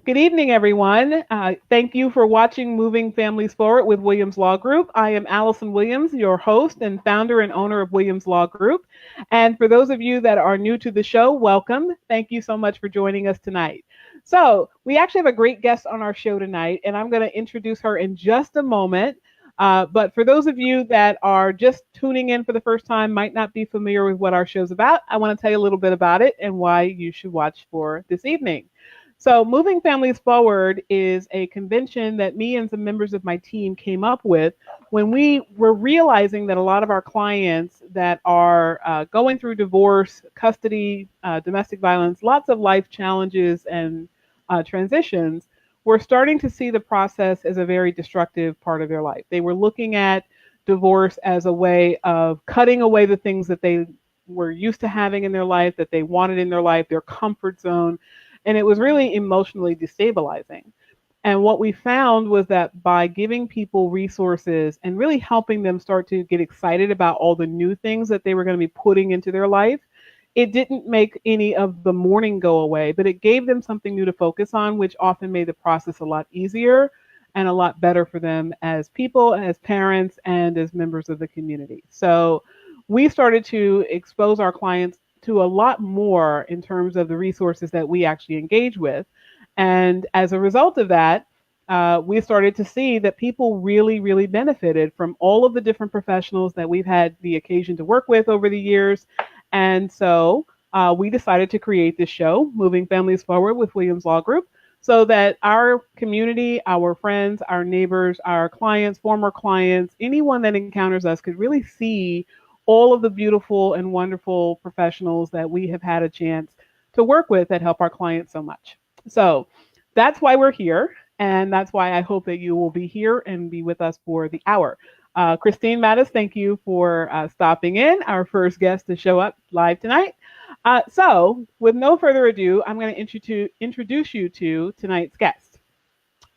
Good evening, everyone. Thank you for watching Moving Families Forward with Williams Law Group. I am Allison Williams, your host and founder and owner of Williams Law Group. And for those of you that are new to the show, welcome. Thank you so much for joining us tonight. So, we actually have a great guest on our show tonight, and I'm going to introduce her in just a moment. But for those of you that are just tuning in for the first time, might not be familiar with what our show's about, I want to tell you a little bit about it and why you should watch for this evening. So, Moving Families Forward is a convention that me and some members of my team came up with when we were realizing that a lot of our clients that are going through divorce, custody, domestic violence, lots of life challenges and transitions, were starting to see the process as a very destructive part of their life. They were looking at divorce as a way of cutting away the things that they were used to having in their life, that they wanted in their life, their comfort zone, and it was really emotionally destabilizing. And what we found was that by giving people resources and really helping them start to get excited about all the new things that they were going to be putting into their life, it didn't make any of the mourning go away, but it gave them something new to focus on, which often made the process a lot easier and a lot better for them as people, as parents, and as members of the community. So we started to expose our clients to a lot more in terms of the resources that we actually engage with. And as a result of that, we started to see that people really, really benefited from all of the different professionals that we've had the occasion to work with over the years. And so we decided to create this show, Moving Families Forward with Williams Law Group, so that our community, our friends, our neighbors, our clients, former clients, anyone that encounters us could really see all of the beautiful and wonderful professionals that we have had a chance to work with that help our clients so much. So that's why we're here. And that's why I hope that you will be here and be with us for the hour. Christine Mattis, thank you for stopping in, our first guest to show up live tonight. So, with no further ado, I'm going to introduce you to tonight's guest.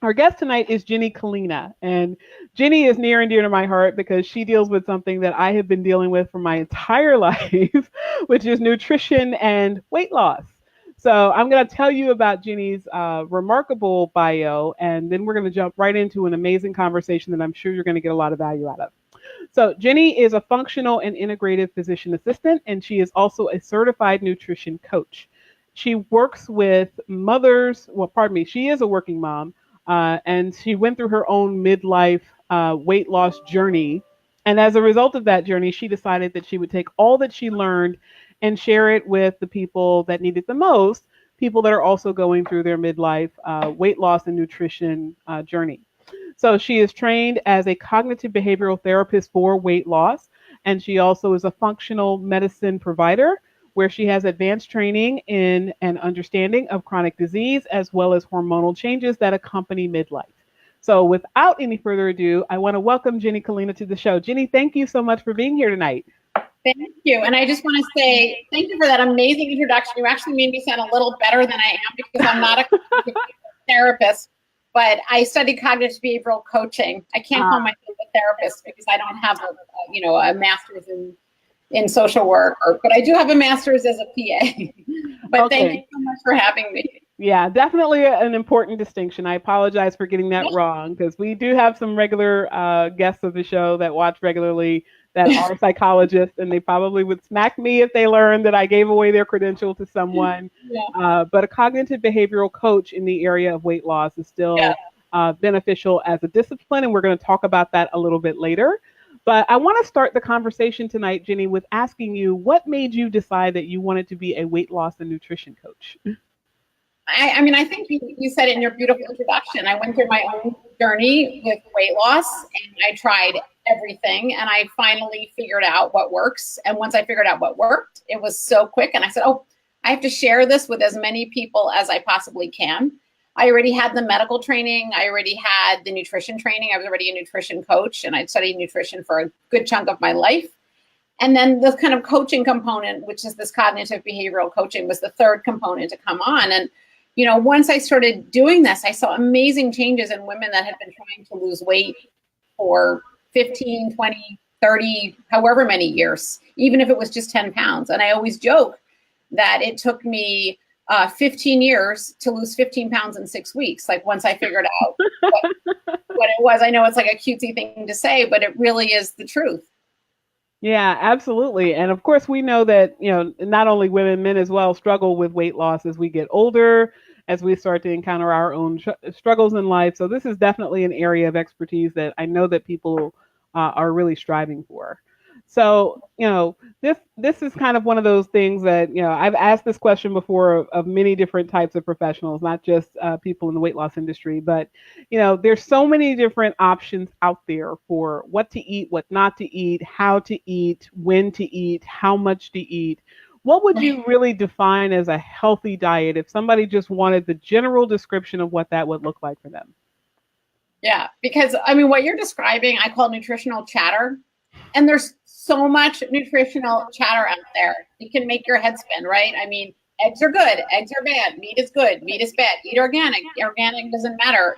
Our guest tonight is Jenny Kalina, and Jenny is near and dear to my heart because she deals with something that I have been dealing with for my entire life, which is nutrition and weight loss. So I'm going to tell you about Jenny's remarkable bio, and then we're going to jump right into an amazing conversation that I'm sure you're going to get a lot of value out of. So Jenny is a functional and integrative physician assistant, and she is also a certified nutrition coach. She works with mothers, well, pardon me, she is a working mom, and she went through her own midlife weight loss journey. And as a result of that journey, she decided that she would take all that she learned and share it with the people that need it the most, people that are also going through their midlife weight loss and nutrition journey. So she is trained as a cognitive behavioral therapist for weight loss, and she also is a functional medicine provider where she has advanced training in an understanding of chronic disease as well as hormonal changes that accompany midlife. So without any further ado, I want to welcome Jenny Kalina to the show. Jenny, thank you so much for being here tonight. Thank you. And I just want to say thank you for that amazing introduction. You actually made me sound a little better than I am because I'm not a therapist, but I studied cognitive behavioral coaching. I can't call myself a therapist because I don't have a master's in social work, but I do have a master's as a PA. But okay. Thank you so much for having me. Yeah, definitely an important distinction. I apologize for getting that wrong because we do have some regular guests of the show that watch regularly that are psychologists, and they probably would smack me if they learned that I gave away their credential to someone. Yeah. But a cognitive behavioral coach in the area of weight loss is still beneficial as a discipline, and we're going to talk about that a little bit later. But I want to start the conversation tonight, Jenny, with asking you what made you decide that you wanted to be a weight loss and nutrition coach? I think you said it in your beautiful introduction. I went through my own journey with weight loss, and I tried everything, and I finally figured out what works. And once I figured out what worked, it was so quick. And I said, I have to share this with as many people as I possibly can. I already had the medical training. I already had the nutrition training. I was already a nutrition coach, and I'd studied nutrition for a good chunk of my life. And then the kind of coaching component, which is this cognitive behavioral coaching, was the third component to come on. And once I started doing this, I saw amazing changes in women that had been trying to lose weight for 15, 20, 30, however many years, even if it was just 10 pounds. And I always joke that it took me 15 years to lose 15 pounds in 6 weeks. Like once I figured out what it was, I know it's like a cutesy thing to say, but it really is the truth. Yeah, absolutely. And of course, we know that, not only women, men as well struggle with weight loss as we get older, as we start to encounter our own struggles in life. So this is definitely an area of expertise that I know that people are really striving for. So, this is kind of one of those things that, I've asked this question before of many different types of professionals, not just people in the weight loss industry, but there's so many different options out there for what to eat, what not to eat, how to eat, when to eat, how much to eat. What would you really define as a healthy diet if somebody just wanted the general description of what that would look like for them? Yeah, because I mean, what you're describing, I call nutritional chatter. And there's so much nutritional chatter out there. It can make your head spin, right? I mean, eggs are good, eggs are bad, meat is good, meat is bad, eat organic, organic doesn't matter.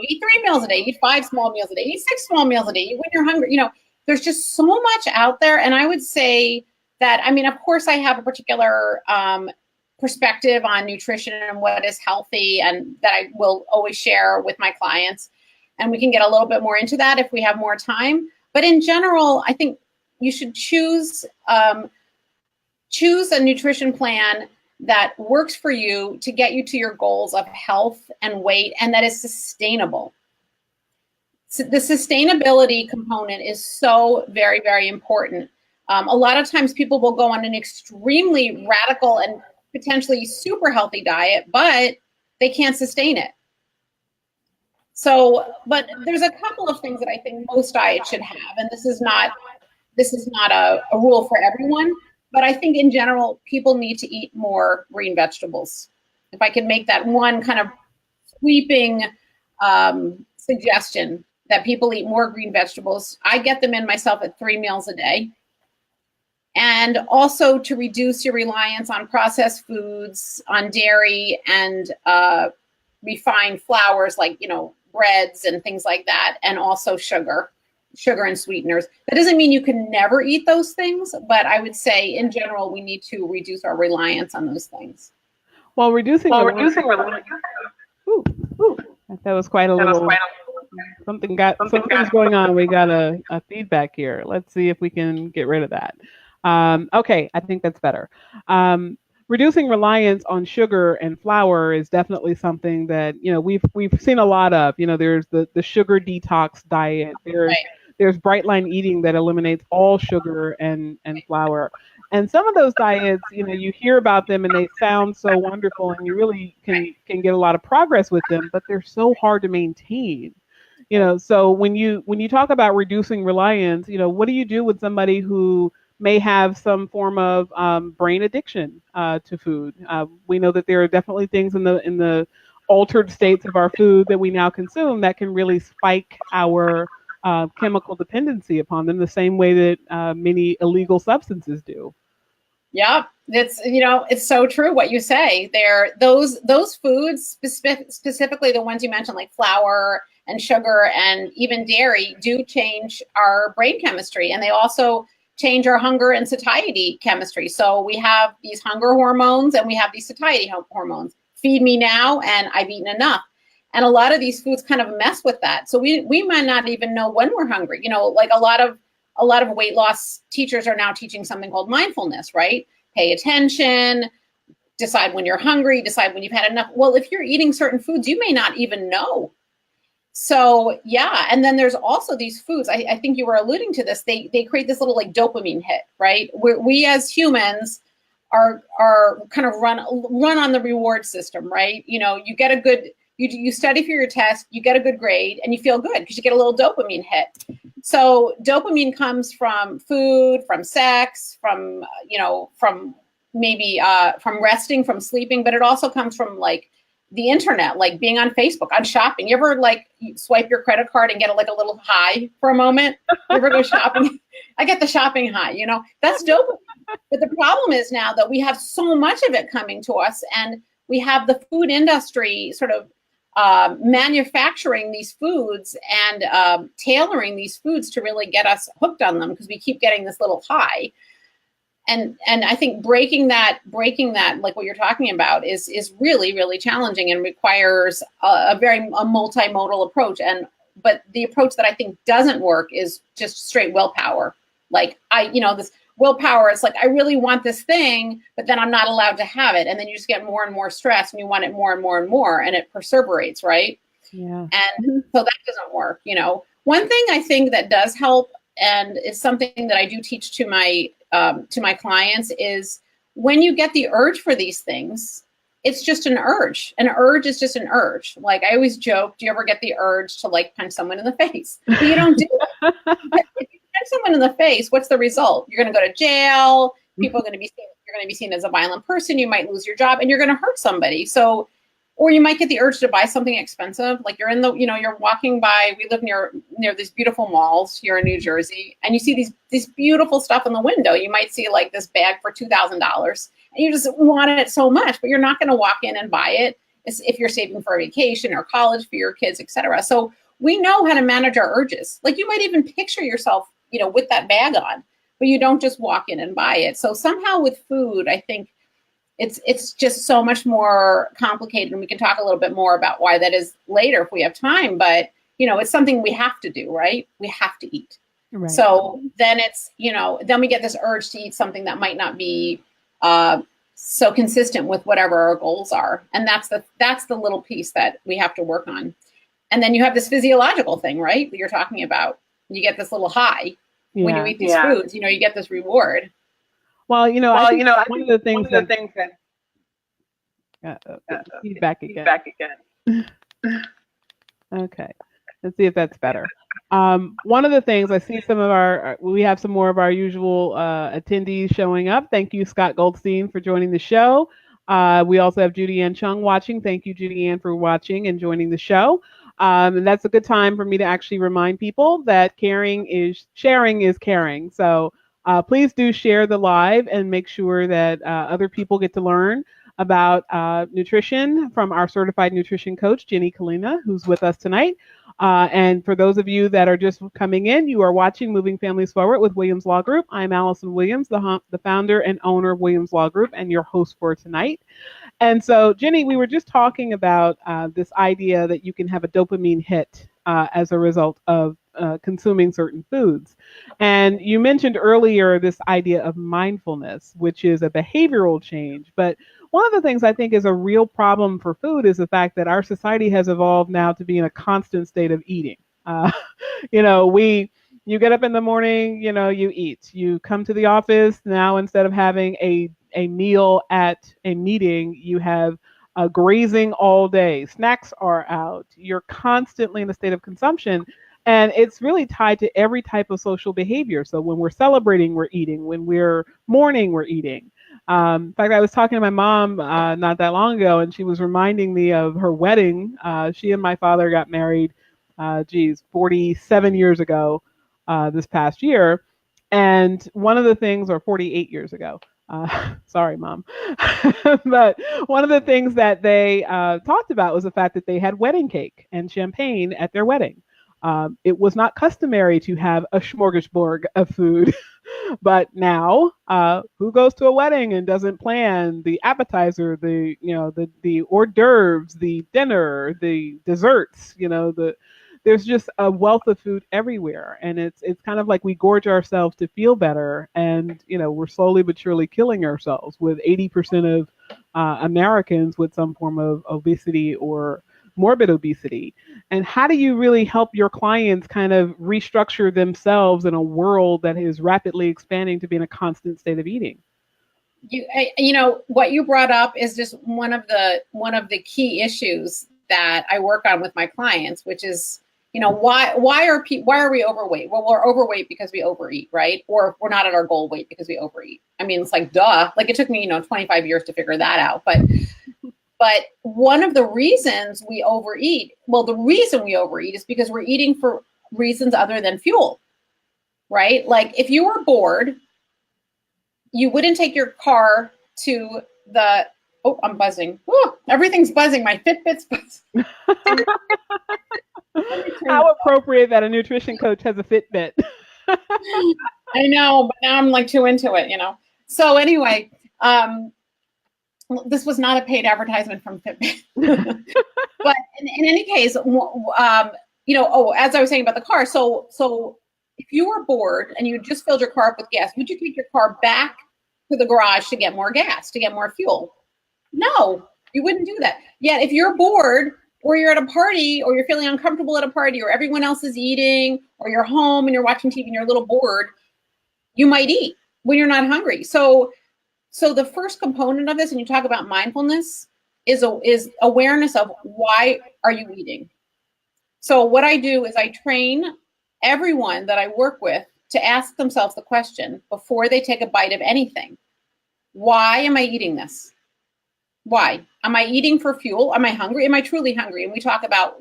Eat 3 meals a day, eat 5 small meals a day, eat 6 small meals a day, eat when you're hungry. There's just so much out there. And I would say that, I mean, of course, I have a particular perspective on nutrition and what is healthy, and that I will always share with my clients. And we can get a little bit more into that if we have more time. But in general, I think you should choose a nutrition plan that works for you to get you to your goals of health and weight, and that is sustainable. So the sustainability component is so very, very important. A lot of times people will go on an extremely radical and potentially super healthy diet, but they can't sustain it. So, but there's a couple of things that I think most diets should have, and this is not a rule for everyone, but I think in general, people need to eat more green vegetables. If I can make that one kind of sweeping suggestion, that people eat more green vegetables. I get them in myself at 3 meals a day. And also to reduce your reliance on processed foods, on dairy, and refined flours like, breads and things like that, and also sugar and sweeteners. That doesn't mean you can never eat those things, but I would say in general, we need to reduce our reliance on those things. Well, reducing reliance. Ooh, that was quite a little. Something's going on. We got a feedback here. Let's see if we can get rid of that. Okay, I think that's better. Reducing reliance on sugar and flour is definitely something that we've seen a lot of. There's the sugar detox diet. There's bright line eating that eliminates all sugar and flour. And some of those diets, you hear about them and they sound so wonderful, and you really can get a lot of progress with them, but they're so hard to maintain. So when you talk about reducing reliance, what do you do with somebody who may have some form of brain addiction to food? We know that there are definitely things in the altered states of our food that we now consume that can really spike our chemical dependency upon them, the same way that many illegal substances do. Yeah, it's so true what you say. Those foods, specifically the ones you mentioned, like flour and sugar and even dairy, do change our brain chemistry, and they also change our hunger and satiety chemistry. So we have these hunger hormones and we have these satiety hormones. Feed me now, and I've eaten enough. And a lot of these foods kind of mess with that. So we might not even know when we're hungry. Like a lot of weight loss teachers are now teaching something called mindfulness, right? Pay attention, decide when you're hungry, decide when you've had enough. Well, if you're eating certain foods, you may not even know. So yeah, and then there's also these foods. I think you were alluding to this. They create this little like dopamine hit, right? We as humans are kind of run on the reward system, right? You get a good, you study for your test, you get a good grade, and you feel good because you get a little dopamine hit. So dopamine comes from food, from sex, from maybe from resting, from sleeping, but it also comes from like the internet, like being on Facebook, on shopping. You ever like swipe your credit card and get a little high for a moment? You ever go shopping? I get the shopping high, that's dopamine. But the problem is now that we have so much of it coming to us, and we have the food industry sort of manufacturing these foods and tailoring these foods to really get us hooked on them because we keep getting this little high. and I think breaking that, like what you're talking about, is really, really challenging and requires a multimodal approach. But the approach that I think doesn't work is just straight willpower. Like this willpower, it's like, I really want this thing, but then I'm not allowed to have it. And then you just get more and more stressed and you want it more and more and more, and it perseverates, right? Yeah. And so that doesn't work. One thing I think that does help, and it's something that I do teach to my clients, is when you get the urge for these things, it's just an urge. An urge is just an urge. Like I always joke, do you ever get the urge to like punch someone in the face? But you don't do it. If you punch someone in the face, what's the result? You're going to go to jail. People are going to be seen. You're going to be seen as a violent person. You might lose your job, and you're going to hurt somebody. So, or you might get the urge to buy something expensive. Like you're you're walking by. We live near these beautiful malls here in New Jersey, and you see these beautiful stuff in the window. You might see like this bag for $2,000, and you just want it so much, but you're not going to walk in and buy it if you're saving for a vacation or college for your kids, etc. So we know how to manage our urges. Like you might even picture yourself, with that bag on, but you don't just walk in and buy it. So somehow with food, I think it's just so much more complicated, and we can talk a little bit more about why that is later if we have time. But it's something we have to do, right? We have to eat. Right. So then then we get this urge to eat something that might not be so consistent with whatever our goals are, and that's the little piece that we have to work on. And then you have this physiological thing, right, that you're talking about. You get this little high when you eat these foods. You get this reward. Well, I think one of the things that feedback again. Okay, let's see if that's better. One of the things I see we have some more of our usual attendees showing up. Thank you, Scott Goldstein, for joining the show. We also have Judy Ann Chung watching. Thank you, Judy Ann, for watching and joining the show. And that's a good time for me to actually remind people that sharing is caring. So please do share the live and make sure that other people get to learn about nutrition from our certified nutrition coach, Jenny Kalina, who's with us tonight. And for those of you that are just coming in, you are watching Moving Families Forward with Williams Law Group. I'm Allison Williams, the founder and owner of Williams Law Group, and your host for tonight. And so, Jenny, we were just talking about this idea that you can have a dopamine hit as a result of consuming certain foods. And you mentioned earlier this idea of mindfulness, which is a behavioral change. But one of the things I think is a real problem for food is the fact that our society has evolved now to be in a constant state of eating. You get up in the morning, you eat. You come to the office now, instead of having a meal at a meeting, you have grazing all day. Snacks are out. You're constantly in a state of consumption. And it's really tied to every type of social behavior. So when we're celebrating, we're eating. When we're mourning, we're eating. In fact, I was talking to my mom not that long ago, and she was reminding me of her wedding. She and my father got married, 47 years ago this past year. And one of the things, or 48 years ago, sorry, Mom. But one of the things that they talked about was the fact that they had wedding cake and champagne at their wedding. It was not customary to have a smorgasbord of food, but now, who goes to a wedding and doesn't plan the appetizer, the hors d'oeuvres, the dinner, the desserts? There's just a wealth of food everywhere, and it's kind of like we gorge ourselves to feel better, and we're slowly but surely killing ourselves, with 80% of Americans with some form of obesity or morbid obesity. And how do you really help your clients kind of restructure themselves in a world that is rapidly expanding to be in a constant state of eating? What you brought up is just one of the key issues that I work on with my clients, which is, why are we overweight? Well, we're overweight because we overeat, right? Or we're not at our goal weight because we overeat. I mean, it's like, duh. Like, it took me, 25 years to figure that out. But one of the reasons we overeat, the reason we overeat is because we're eating for reasons other than fuel, right? Like, if you were bored, you wouldn't take your car to the, oh, I'm buzzing. Ooh, everything's buzzing. My Fitbit's buzzing. How appropriate that a nutrition coach has a Fitbit. I know, but now I'm like too into it, So anyway, this was not a paid advertisement from Fitbit. But in any case, as I was saying about the car, so if you were bored and you just filled your car up with gas, would you take your car back to the garage to get more gas, to get more fuel? No, you wouldn't do that. Yet if you're bored, or you're at a party, or you're feeling uncomfortable at a party, or everyone else is eating, or you're home and you're watching TV and you're a little bored, you might eat when you're not hungry. So the first component of this, and you talk about mindfulness, is awareness of why are you eating. So what I do is I train everyone that I work with to ask themselves the question before they take a bite of anything. Why am I eating this? Why? Am I eating for fuel? Am I hungry? Am I truly hungry? And we talk about,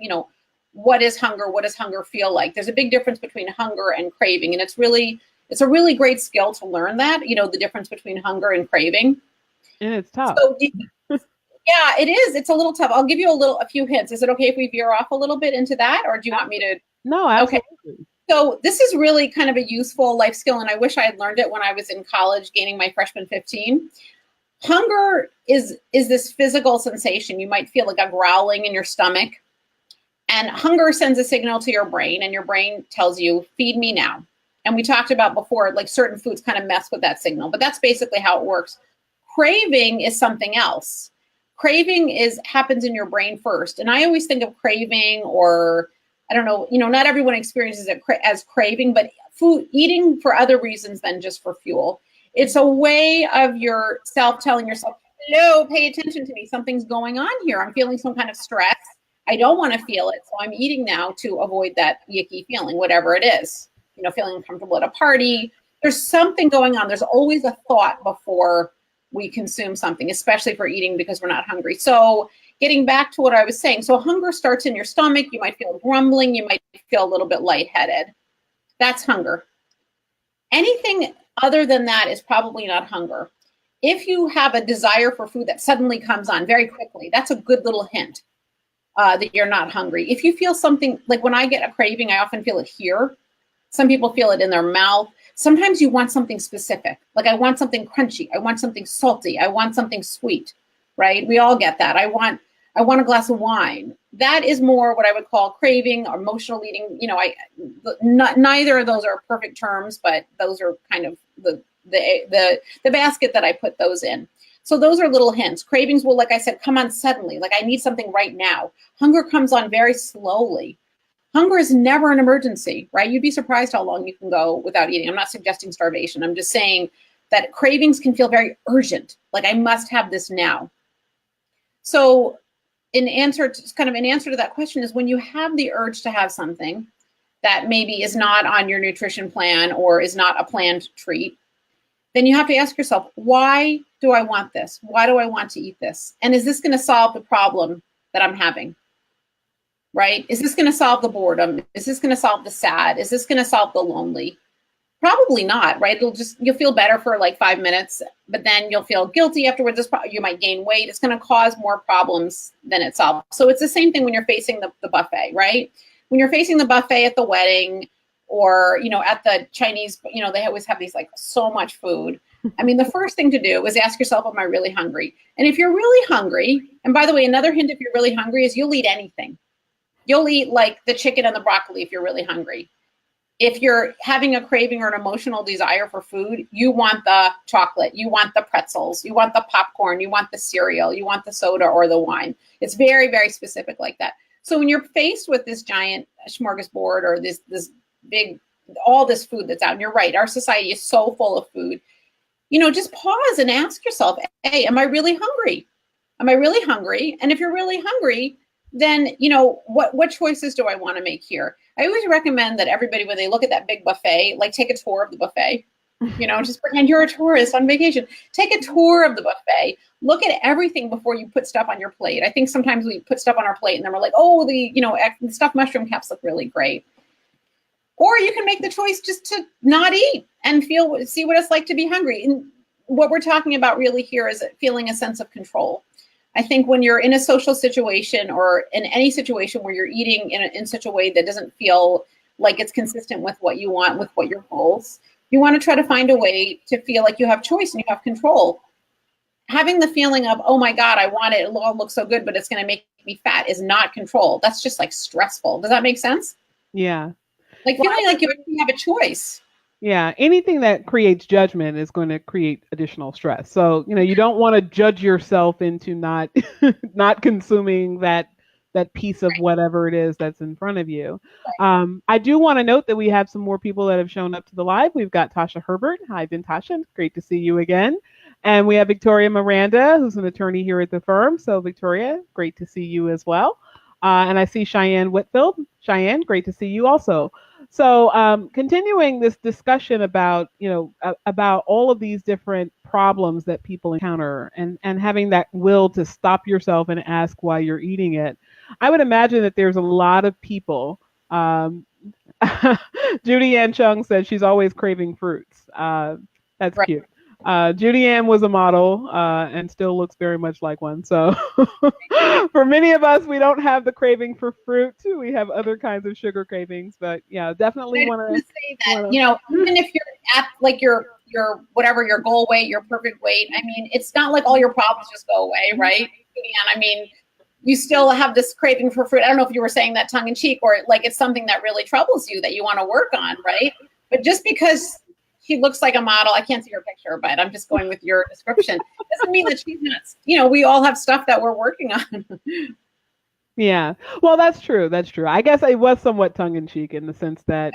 what is hunger? What does hunger feel like? There's a big difference between hunger and craving. And it's a really great skill to learn that, the difference between hunger and craving. And it's tough. So, yeah, it is. It's a little tough. I'll give you a few hints. Is it okay if we veer off a little bit into that, or do you want me to? No, absolutely. Okay. So this is really kind of a useful life skill, and I wish I had learned it when I was in college, gaining my freshman 15. Hunger is this physical sensation. You might feel like a growling in your stomach, and hunger sends a signal to your brain, and your brain tells you, feed me now. And we talked about before, like certain foods kind of mess with that signal, but that's basically how it works. Craving is something else. Craving happens in your brain first. And I always think of craving, or I don't know, not everyone experiences it as craving, but eating for other reasons than just for fuel. It's a way of yourself telling yourself, hello, pay attention to me. Something's going on here. I'm feeling some kind of stress. I don't want to feel it. So I'm eating now to avoid that yucky feeling, whatever it is. Feeling uncomfortable at a party. There's something going on. There's always a thought before we consume something, especially for eating because we're not hungry. So getting back to what I was saying. So hunger starts in your stomach. You might feel grumbling. You might feel a little bit lightheaded. That's hunger. Anything other than that is probably not hunger. If you have a desire for food that suddenly comes on very quickly, that's a good little hint that you're not hungry. If you feel something, like when I get a craving, I often feel it here. Some people feel it in their mouth. Sometimes you want something specific. Like I want something crunchy. I want something salty. I want something sweet, right? We all get that. I want a glass of wine. That is more what I would call craving or emotional eating. Neither of those are perfect terms, but those are kind of the basket that I put those in. So those are little hints. Cravings will, like I said, come on suddenly. Like I need something right now. Hunger comes on very slowly. Hunger is never an emergency, right? You'd be surprised how long you can go without eating. I'm not suggesting starvation. I'm just saying that cravings can feel very urgent. Like I must have this now. So in answer to that question is when you have the urge to have something that maybe is not on your nutrition plan or is not a planned treat, then you have to ask yourself, why do I want this? Why do I want to eat this? And is this going to solve the problem that I'm having? Right? Is this going to solve the boredom? Is this going to solve the sad? Is this going to solve the lonely? Probably not, right? You'll feel better for like 5 minutes, but then you'll feel guilty afterwards. You might gain weight. It's going to cause more problems than it solves. So it's the same thing when you're facing the buffet, right? When you're facing the buffet at the wedding or, at the Chinese, they always have these like so much food. I mean, the first thing to do is ask yourself, am I really hungry? And if you're really hungry, and by the way, another hint if you're really hungry is you'll eat anything. You'll eat like the chicken and the broccoli if you're really hungry. If you're having a craving or an emotional desire for food, you want the chocolate, you want the pretzels, you want the popcorn, you want the cereal, you want the soda or the wine. It's very, very specific like that. So when you're faced with this giant smorgasbord or this big, all this food that's out, and you're right, our society is so full of food, just pause and ask yourself, hey, am I really hungry? Am I really hungry? And if you're really hungry, then, what choices do I want to make here? I always recommend that everybody, when they look at that big buffet, like take a tour of the buffet, just pretend you're a tourist on vacation. Take a tour of the buffet. Look at everything before you put stuff on your plate. I think sometimes we put stuff on our plate and then we're like, oh, the stuffed mushroom caps look really great. Or you can make the choice just to not eat and see what it's like to be hungry. And what we're talking about really here is feeling a sense of control. I think when you're in a social situation or in any situation where you're eating in such a way that doesn't feel like it's consistent with what you want, with what your goals, You want to try to find a way to feel like you have choice and you have control. Having the feeling of, oh my God, I want it, it all looks so good, but it's going to make me fat is not control. That's just like stressful. Does that make sense? Yeah. Like Well, feeling like you actually have a choice. yeah, anything that creates judgment is going to create additional stress. So, you don't want to judge yourself into not not consuming that piece of whatever it is that's in front of you. I do want to note that we have some more people that have shown up to the live. We've got Tasha Herbert. Hi, Tasha. Great to see you again. And we have Victoria Miranda, who's an attorney here at the firm. So, Victoria, great to see you as well. And I see Cheyenne Whitfield. Cheyenne, great to see you also. So, continuing this discussion about about all of these different problems that people encounter, and having that will to stop yourself and ask why you're eating it, I would imagine that there's a lot of people. Judy Ann Chung said she's always craving fruits. That's Right. cute. Judy Ann was a model and still looks very much like one. So, for many of us, we don't have the craving for fruit. We have other kinds of sugar cravings. But yeah, definitely I want want to. to say that, even if you're at like your whatever your goal weight, your perfect weight, I mean, it's not like all your problems just go away, right? And I mean, you still have this craving for fruit. I don't know if you were saying that tongue in cheek or like it's something that really troubles you that you want to work on, right? But just because she looks like a model, I can't see her picture, but I'm just going with your description, doesn't mean that she's not, we all have stuff that we're working on. Yeah. Well, that's true. That's true. I guess it was somewhat tongue in cheek in the sense that,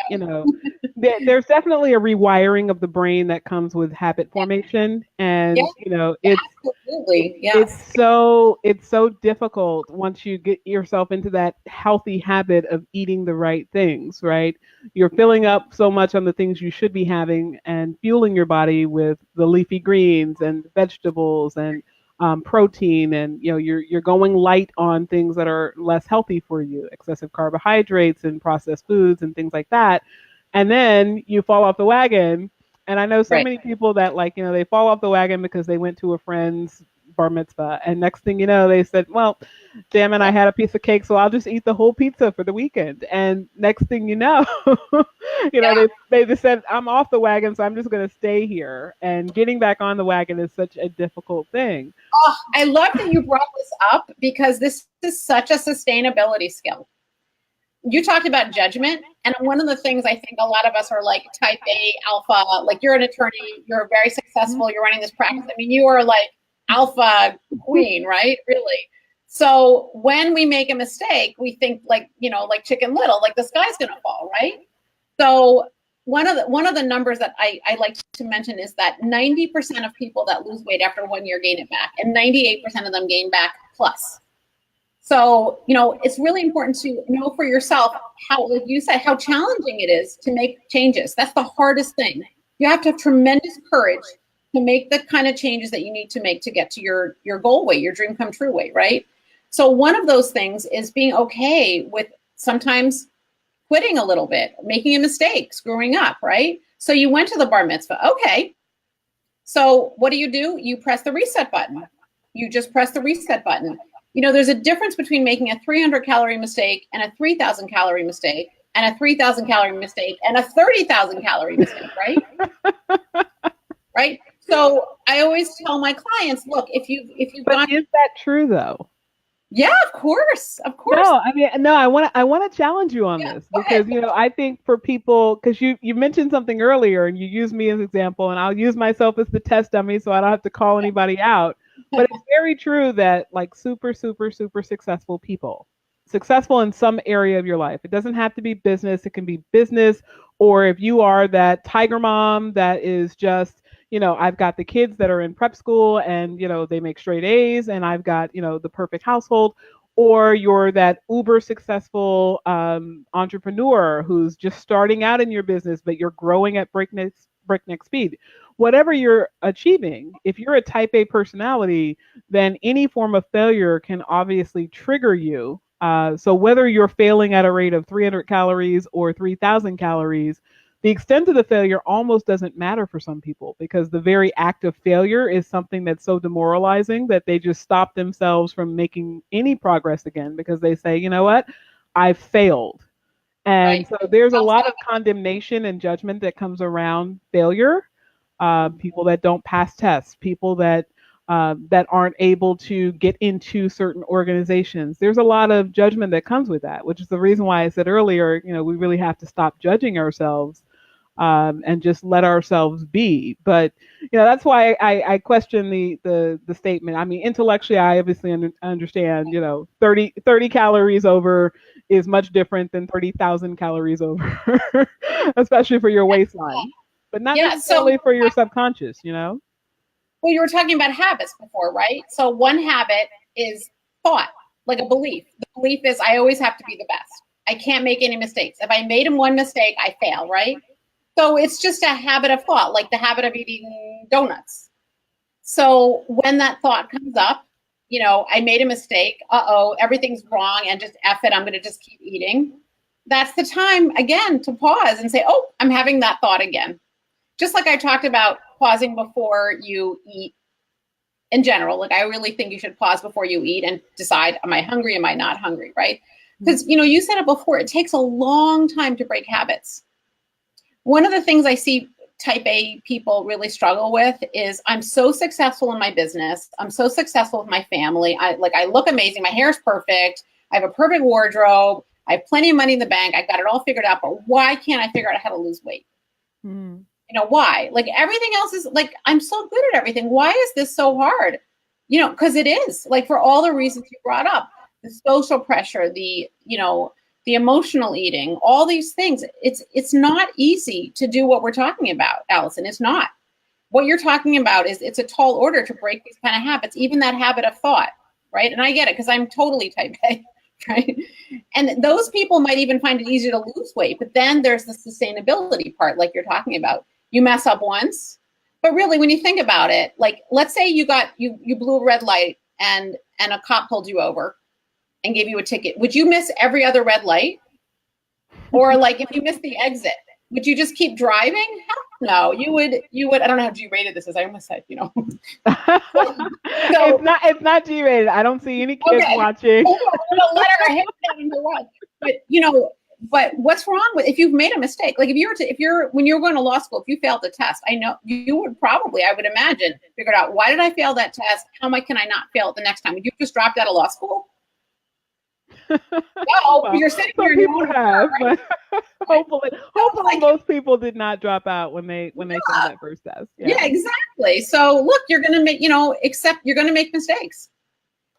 there's definitely a rewiring of the brain that comes with habit formation. And, Yeah, absolutely. Yeah. it's so difficult once you get yourself into that healthy habit of eating the right things, right? You're filling up so much on the things you should be having and fueling your body with the leafy greens and vegetables and protein, and you're going light on things that are less healthy for you, excessive carbohydrates and processed foods and things like that, and then you fall off the wagon. And I know so Right. many people that, like, they fall off the wagon because they went to a friend's bar mitzvah, and next thing you know, they said, well, damn it, I had a piece of cake, so I'll just eat the whole pizza for the weekend. And next thing you know, they just said, I'm off the wagon, so I'm just going to stay here. And getting back on the wagon is such a difficult thing. Oh, I love that you brought this up because this is such a sustainability skill. You talked about judgment, and one of the things I think a lot of us are like type A alpha, like you're an attorney, you're very successful, you're running this practice. I mean, you are like alpha queen, right? Really. So when we make a mistake, we think like, like Chicken Little, like the sky's going to fall, right? So one of the numbers that I like to mention is that 90% of people that lose weight after 1 year gain it back, and 98% of them gain back plus. So, it's really important to know for yourself how, like you said, how challenging it is to make changes. That's the hardest thing. You have to have tremendous courage to make the kind of changes that you need to make to get to your goal weight, your dream come true weight, right? So one of those things is being okay with sometimes quitting a little bit, making a mistake, screwing up, right? So you went to the bar mitzvah. Okay. So what do? You press the reset button. You just press the reset button. There's a difference between making a 300 calorie mistake and a 3,000 calorie mistake and a 3,000 calorie mistake and a 30,000 calorie mistake, right? Right. So I always tell my clients, look, if you've But is that true though? Yeah, of course. No, I mean, no, I want to challenge you on this because, I think for people, because you mentioned something earlier and you used me as an example, and I'll use myself as the test dummy so I don't have to call anybody out. But it's very true that, like, super, super, super successful people, successful in some area of your life. It doesn't have to be business. It can be business, or if you are that tiger mom that is just, I've got the kids that are in prep school and, they make straight A's, and I've got, the perfect household. Or you're that uber successful entrepreneur who's just starting out in your business, but you're growing at breakneck speed. Whatever you're achieving, if you're a type A personality, then any form of failure can obviously trigger you. So whether you're failing at a rate of 300 calories or 3,000 calories, the extent of the failure almost doesn't matter for some people, because the very act of failure is something that's so demoralizing that they just stop themselves from making any progress again, because they say, you know what, I failed. And Right. so there's a lot of Outside. condemnation and judgment that comes around failure. People that don't pass tests, people that aren't able to get into certain organizations. There's a lot of judgment that comes with that, which is the reason why I said earlier, we really have to stop judging ourselves, and just let ourselves be. But that's why I question the statement. I mean, intellectually, I obviously understand. 30 calories over is much different than 30,000 calories over, especially for your waistline, but not Yeah. So, necessarily for your subconscious. well, you were talking about habits before, right? So one habit is thought, like a belief. The belief is I always have to be the best. I can't make any mistakes. If I made one mistake, I fail, right? So it's just a habit of thought, like the habit of eating donuts. So when that thought comes up, I made a mistake. Uh-oh, everything's wrong, and just F it, I'm going to just keep eating. That's the time, again, to pause and say, oh, I'm having that thought again. Just like I talked about pausing before you eat in general. Like I really think you should pause before you eat and decide, am I hungry? Am I not hungry? Right? Because, you said it before, it takes a long time to break habits. One of the things I see type A people really struggle with is I'm so successful in my business. I'm so successful with my family. I look amazing. My hair is perfect. I have a perfect wardrobe. I have plenty of money in the bank. I got it all figured out, but why can't I figure out how to lose weight? Mm. Why? Like everything else is like, I'm so good at everything. Why is this so hard? Because it is, like, for all the reasons you brought up, the social pressure, the emotional eating, all these things. It's not easy to do what we're talking about, Allison. It's not. What you're talking about is it's a tall order to break these kind of habits, even that habit of thought, right? And I get it because I'm totally type A, right? And those people might even find it easier to lose weight, but then there's the sustainability part, like you're talking about. You mess up once, but really, when you think about it, like let's say you blew a red light and a cop pulled you over and gave you a ticket. Would you miss every other red light? Or like if you miss the exit, would you just keep driving? Hell no, you would. I don't know how G-rated this is. I almost said, So it's not G-rated. I don't see any kids okay, watching. let her hit down in the what? But what's wrong with if you've made a mistake? Like if you're when you're going to law school, if you failed the test, I know you would probably, I would imagine, figured out, why did I fail that test? How much can I not fail it the next time? Would you just dropped out of law school? No, Well, you're sitting some here and people you're have, right? but hopefully, So like, most people did not drop out when they failed that first test. yeah, Yeah. exactly. So look, you're going to make, accept you're going to make mistakes.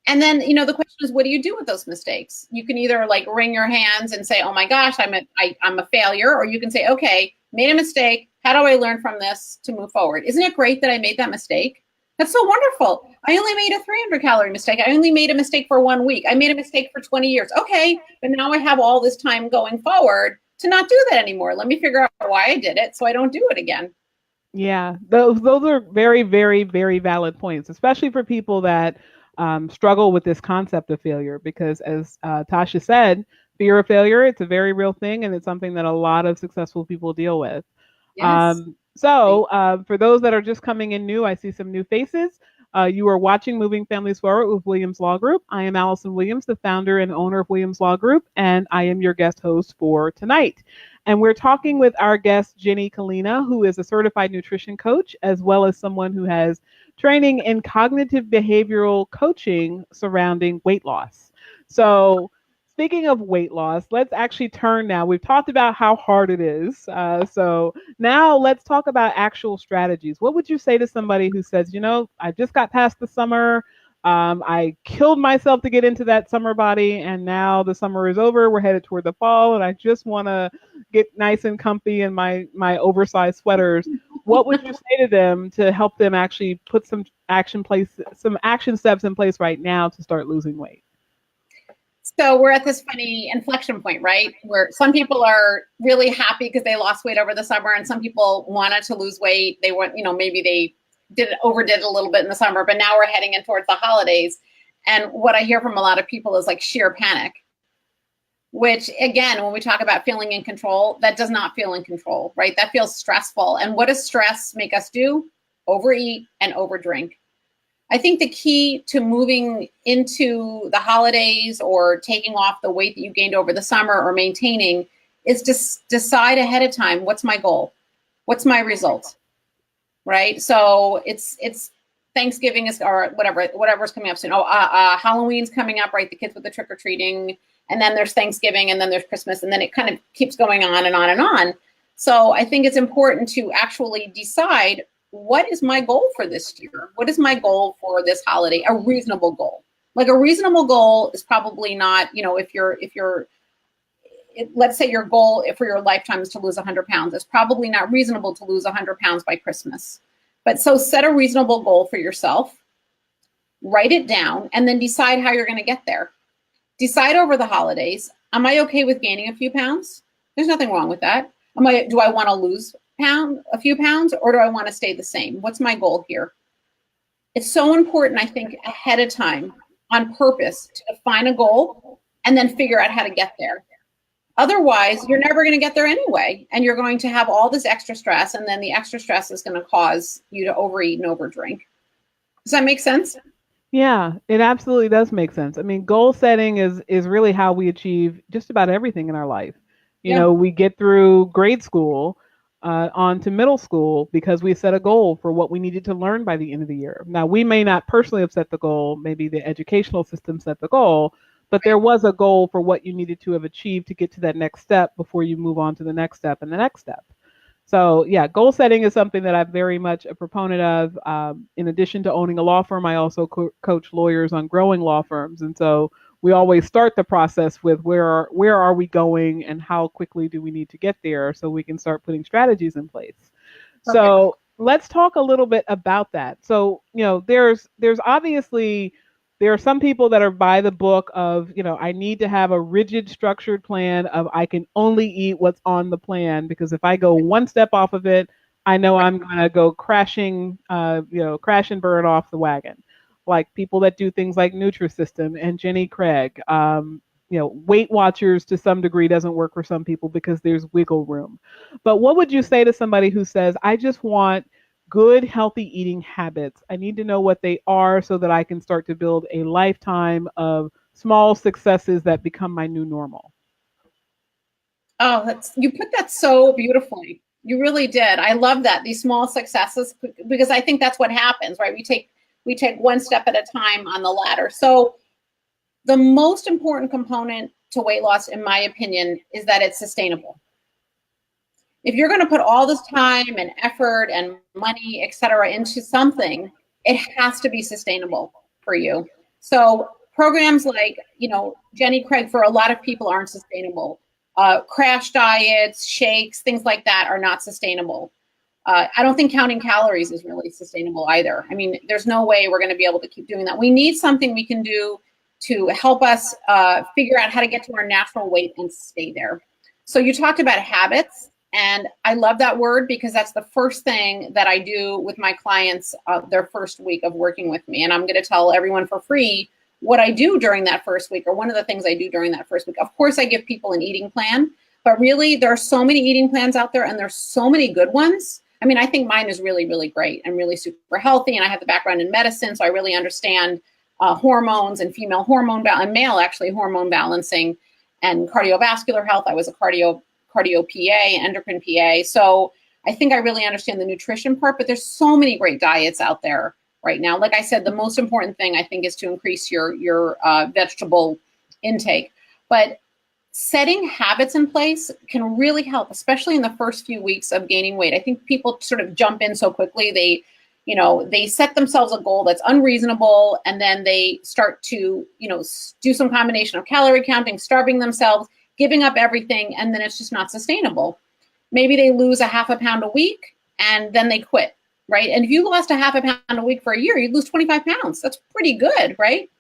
And then, the question is, what do you do with those mistakes? You can either like wring your hands and say, oh my gosh, I'm a failure. Or you can say, okay, made a mistake. How do I learn from this to move forward? Isn't it great that I made that mistake? That's so wonderful. I only made a 300-calorie mistake. I only made a mistake for 1 week. I made a mistake for 20 years. Okay, but now I have all this time going forward to not do that anymore. Let me figure out why I did it so I don't do it again. Yeah, those are very, very, very valid points, especially for people that struggle with this concept of failure. Because as Tasha said, fear of failure, it's a very real thing, and it's something that a lot of successful people deal with. Yes. For those that are just coming in new, I see some new faces. You are watching Moving Families Forward with Williams Law Group. I am Allison Williams, the founder and owner of Williams Law Group, and I am your guest host for tonight. And we're talking with our guest, Jenny Kalina, who is a certified nutrition coach, as well as someone who has training in cognitive behavioral coaching surrounding weight loss. So, speaking of weight loss, let's actually turn now. We've talked about how hard it is. So now let's talk about actual strategies. What would you say to somebody who says, I just got past the summer. I killed myself to get into that summer body, and now the summer is over. We're headed toward the fall, and I just want to get nice and comfy in my oversized sweaters. What would you say to them to help them actually put some action steps in place right now to start losing weight? So we're at this funny inflection point, right? Where some people are really happy because they lost weight over the summer, and some people wanted to lose weight. They want, maybe they overdid it a little bit in the summer, but now we're heading in towards the holidays. And what I hear from a lot of people is like sheer panic, which again, when we talk about feeling in control, that does not feel in control, right? That feels stressful. And what does stress make us do? Overeat and overdrink. I think the key to moving into the holidays or taking off the weight that you gained over the summer or maintaining is to decide ahead of time, what's my goal? What's my result? Right? So it's Thanksgiving is, or whatever's coming up soon. Halloween's coming up, right? The kids with the trick-or-treating, and then there's Thanksgiving, and then there's Christmas, and then it kind of keeps going on and on and on. So I think it's important to actually decide, what is my goal for this year? What is my goal for this holiday? A reasonable goal. Like, a reasonable goal is probably not, let's say your goal for your lifetime is to lose 100 pounds. It's probably not reasonable to lose 100 pounds by Christmas. But so set a reasonable goal for yourself, write it down, and then decide how you're going to get there. Decide over the holidays, am I okay with gaining a few pounds? There's nothing wrong with that. Do I want to lose a few pounds, or do I want to stay the same? What's my goal here? It's so important, I think, ahead of time, on purpose, to define a goal and then figure out how to get there. Otherwise, you're never going to get there anyway, and you're going to have all this extra stress, and then the extra stress is going to cause you to overeat and overdrink. Does that make sense? Yeah, it absolutely does make sense. I mean, goal setting is really how we achieve just about everything in our life. We get through grade school on to middle school because we set a goal for what we needed to learn by the end of the year. Now, we may not personally have set the goal, maybe the educational system set the goal, but there was a goal for what you needed to have achieved to get to that next step before you move on to the next step and the next step. So yeah, goal setting is something that I'm very much a proponent of. In addition to owning a law firm, I also coach lawyers on growing law firms. And so we always start the process with where are we going and how quickly do we need to get there so we can start putting strategies in place. Okay. So let's talk a little bit about that. So, there's obviously, there are some people that are by the book of, I need to have a rigid structured plan of I can only eat what's on the plan, because if I go one step off of it, I know I'm going to go crash and burn off the wagon. Like people that do things like Nutrisystem and Jenny Craig, Weight Watchers to some degree doesn't work for some people because there's wiggle room. But what would you say to somebody who says, I just want good, healthy eating habits? I need to know what they are so that I can start to build a lifetime of small successes that become my new normal. Oh, you put that so beautifully. You really did. I love that, these small successes, because I think that's what happens, right? We take one step at a time on the ladder. So the most important component to weight loss, in my opinion, is that it's sustainable. If you're going to put all this time and effort and money, et cetera, into something, it has to be sustainable for you. So programs like, Jenny Craig, for a lot of people, aren't sustainable. Crash diets, shakes, things like that are not sustainable. I don't think counting calories is really sustainable either. I mean, there's no way we're going to be able to keep doing that. We need something we can do to help us figure out how to get to our natural weight and stay there. So you talked about habits. And I love that word, because that's the first thing that I do with my clients their first week of working with me. And I'm going to tell everyone for free what I do during that first week, or one of the things I do during that first week. Of course, I give people an eating plan, but really there are so many eating plans out there, and there's so many good ones. I mean, I think mine is really, really great and really super healthy. And I have the background in medicine, so I really understand hormones and female hormone and male actually hormone balancing and cardiovascular health. I was a cardio PA, endocrine PA. So I think I really understand the nutrition part, but there's so many great diets out there right now. Like I said, the most important thing I think is to increase your vegetable intake. But setting habits in place can really help, especially in the first few weeks of gaining weight. I think people sort of jump in so quickly. They set themselves a goal that's unreasonable, and then they start to, do some combination of calorie counting, starving themselves, giving up everything, and then it's just not sustainable. Maybe they lose a half a pound a week and then they quit, right? And if you lost a half a pound a week for a year, you'd lose 25 pounds. That's pretty good, right?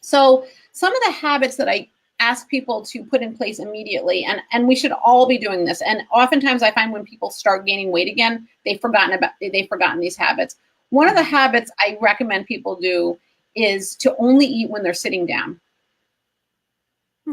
So some of the habits that I ask people to put in place immediately, and we should all be doing this. And oftentimes I find when people start gaining weight again, they've forgotten these habits. One of the habits I recommend people do is to only eat when they're sitting down.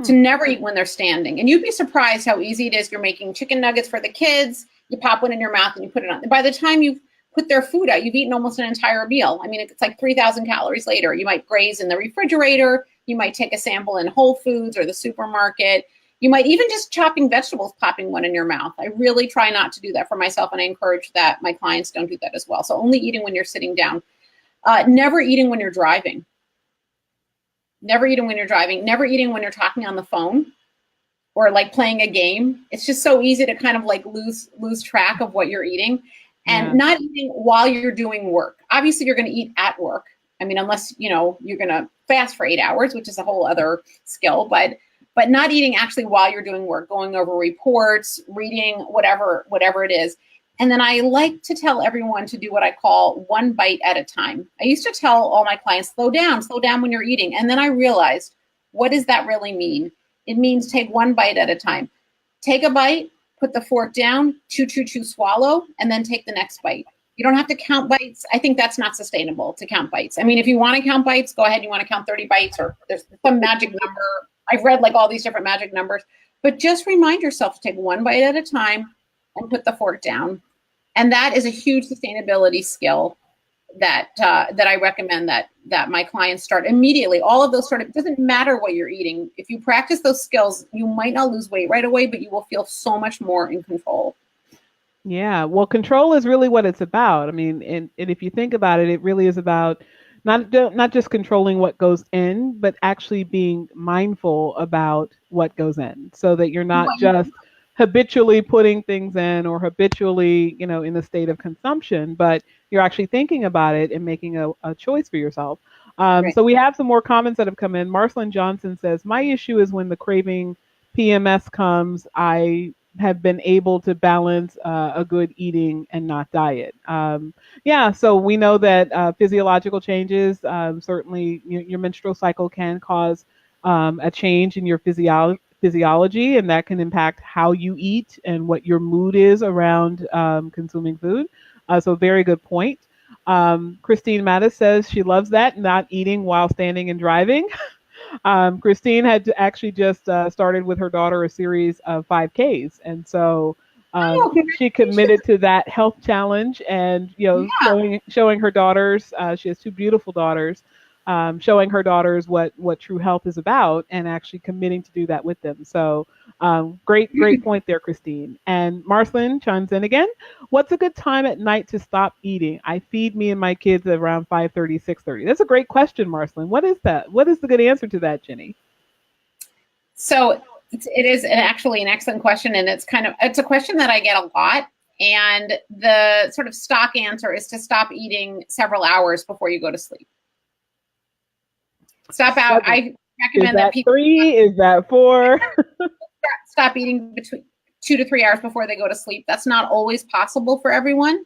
To never eat when they're standing. And you'd be surprised how easy it is. You're making chicken nuggets for the kids. You pop one in your mouth and you put it on. By the time you've put their food out, you've eaten almost an entire meal. I mean, it's like 3,000 calories later. You might graze in the refrigerator. You might take a sample in Whole Foods or the supermarket. You might even just chopping vegetables, popping one in your mouth. I really try not to do that for myself, and I encourage that my clients don't do that as well. So only eating when you're sitting down. Never eating when you're driving. Never eating when you're driving. Never eating when you're talking on the phone or like playing a game. It's just so easy to kind of like lose track of what you're eating. And not eating while you're doing work. Obviously, you're going to eat at work. I mean, unless, you know, you're going to fast for 8 hours, which is a whole other skill, but not eating actually while you're doing work, going over reports, reading, whatever it is. And then I like to tell everyone to do what I call one bite at a time. I used to tell all my clients, slow down when you're eating. And then I realized, what does that really mean? It means take one bite at a time. Take a bite, put the fork down, chew, swallow, and then take the next bite. You don't have to count bites. I think that's not sustainable to count bites. I mean, if you want to count bites, go ahead. You want to count 30 bites, or there's some magic number. I've read like all these different magic numbers, but just remind yourself to take one bite at a time and put the fork down. And that is a huge sustainability skill that I recommend that my clients start immediately. All of those it doesn't matter what you're eating. If you practice those skills, you might not lose weight right away, but you will feel so much more in control. Yeah, well, control is really what it's about. I mean, and if you think about it, it really is about not just controlling what goes in, but actually being mindful about what goes in, so that you're not just habitually putting things in or habitually, you know, in the state of consumption, but you're actually thinking about it and making a choice for yourself. Right. So we have some more comments that have come in. Marcelin Johnson says, my issue is when the craving PMS comes, I have been able to balance a good eating and not diet. Yeah, so we know that physiological changes, certainly your menstrual cycle can cause a change in your physiology, and that can impact how you eat and what your mood is around consuming food. So very good point. Christine Mattis says she loves that, not eating while standing and driving. Christine had actually just started with her daughter a series of 5Ks, and so she committed to that health challenge, and showing her daughters. She has two beautiful daughters. Showing her daughters what true health is about, and actually committing to do that with them. So great point there, Christine. And Marcelin chimes in again. What's a good time at night to stop eating? I feed me and my kids at around 5:30, 6:30. That's a great question, Marcelin. What is that? What is the good answer to that, Jenny? So it is actually an excellent question, and it's a question that I get a lot. And the sort of stock answer is to stop eating several hours before you go to sleep. Stop out. I recommend that people 3. Is that 4? Stop eating between 2 to 3 hours before they go to sleep. That's not always possible for everyone.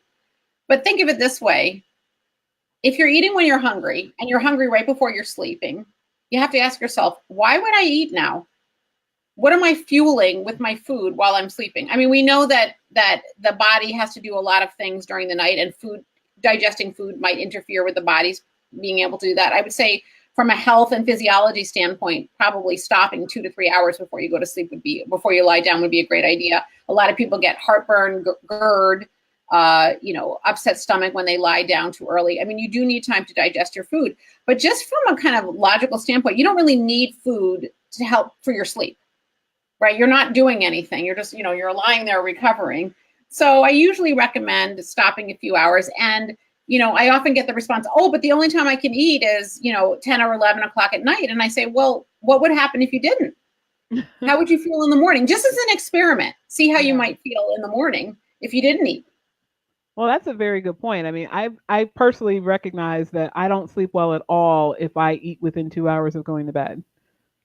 But think of it this way. If you're eating when you're hungry, and you're hungry right before you're sleeping, you have to ask yourself, why would I eat now? What am I fueling with my food while I'm sleeping? I mean, we know that the body has to do a lot of things during the night, and digesting food might interfere with the body's being able to do that. I would say, from a health and physiology standpoint, probably stopping 2 to 3 hours before you go to sleep before you lie down would be a great idea. A lot of people get heartburn, GERD, upset stomach when they lie down too early. I mean, you do need time to digest your food, but just from a kind of logical standpoint, you don't really need food to help for your sleep, right? You're not doing anything. You're just, you're lying there recovering. So I usually recommend stopping a few hours. And I often get the response, oh, but the only time I can eat is, 10 or 11 o'clock at night. And I say, well, what would happen if you didn't? How would you feel in the morning? Just as an experiment, see how you might feel in the morning if you didn't eat. Well, that's a very good point. I mean, I personally recognize that I don't sleep well at all if I eat within 2 hours of going to bed.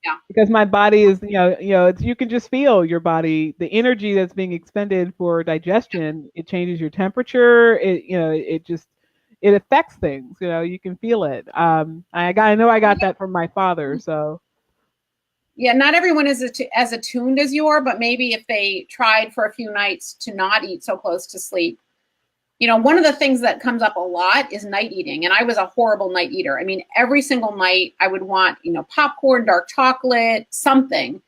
Yeah. Because my body is, you can just feel your body, the energy that's being expended for digestion. It changes your temperature. It affects things. You can feel it. I know I got that from my father. So. Yeah, not everyone is as attuned as you are, but maybe if they tried for a few nights to not eat so close to sleep. One of the things that comes up a lot is night eating. And I was a horrible night eater. I mean, every single night I would want, popcorn, dark chocolate, something,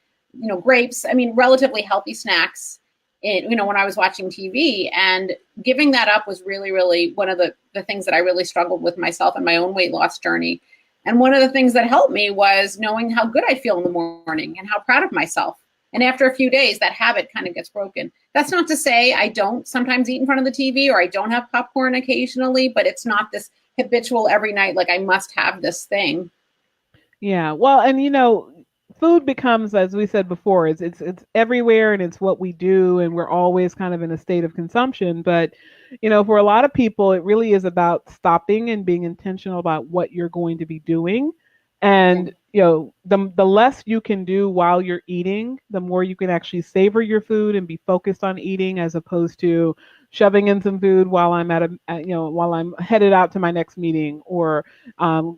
grapes. I mean, relatively healthy snacks, when I was watching TV. And giving that up was really, really one of the things that I really struggled with myself in my own weight loss journey. And one of the things that helped me was knowing how good I feel in the morning and how proud of myself. And after a few days, that habit kind of gets broken. That's not to say I don't sometimes eat in front of the TV or I don't have popcorn occasionally, but it's not this habitual every night, like I must have this thing. Yeah. Well, and food becomes, as we said before, it's everywhere and it's what we do, and we're always kind of in a state of consumption. But for a lot of people, it really is about stopping and being intentional about what you're going to be doing. Yeah, And the less you can do while you're eating, the more you can actually savor your food and be focused on eating, as opposed to shoving in some food while I'm while I'm headed out to my next meeting, or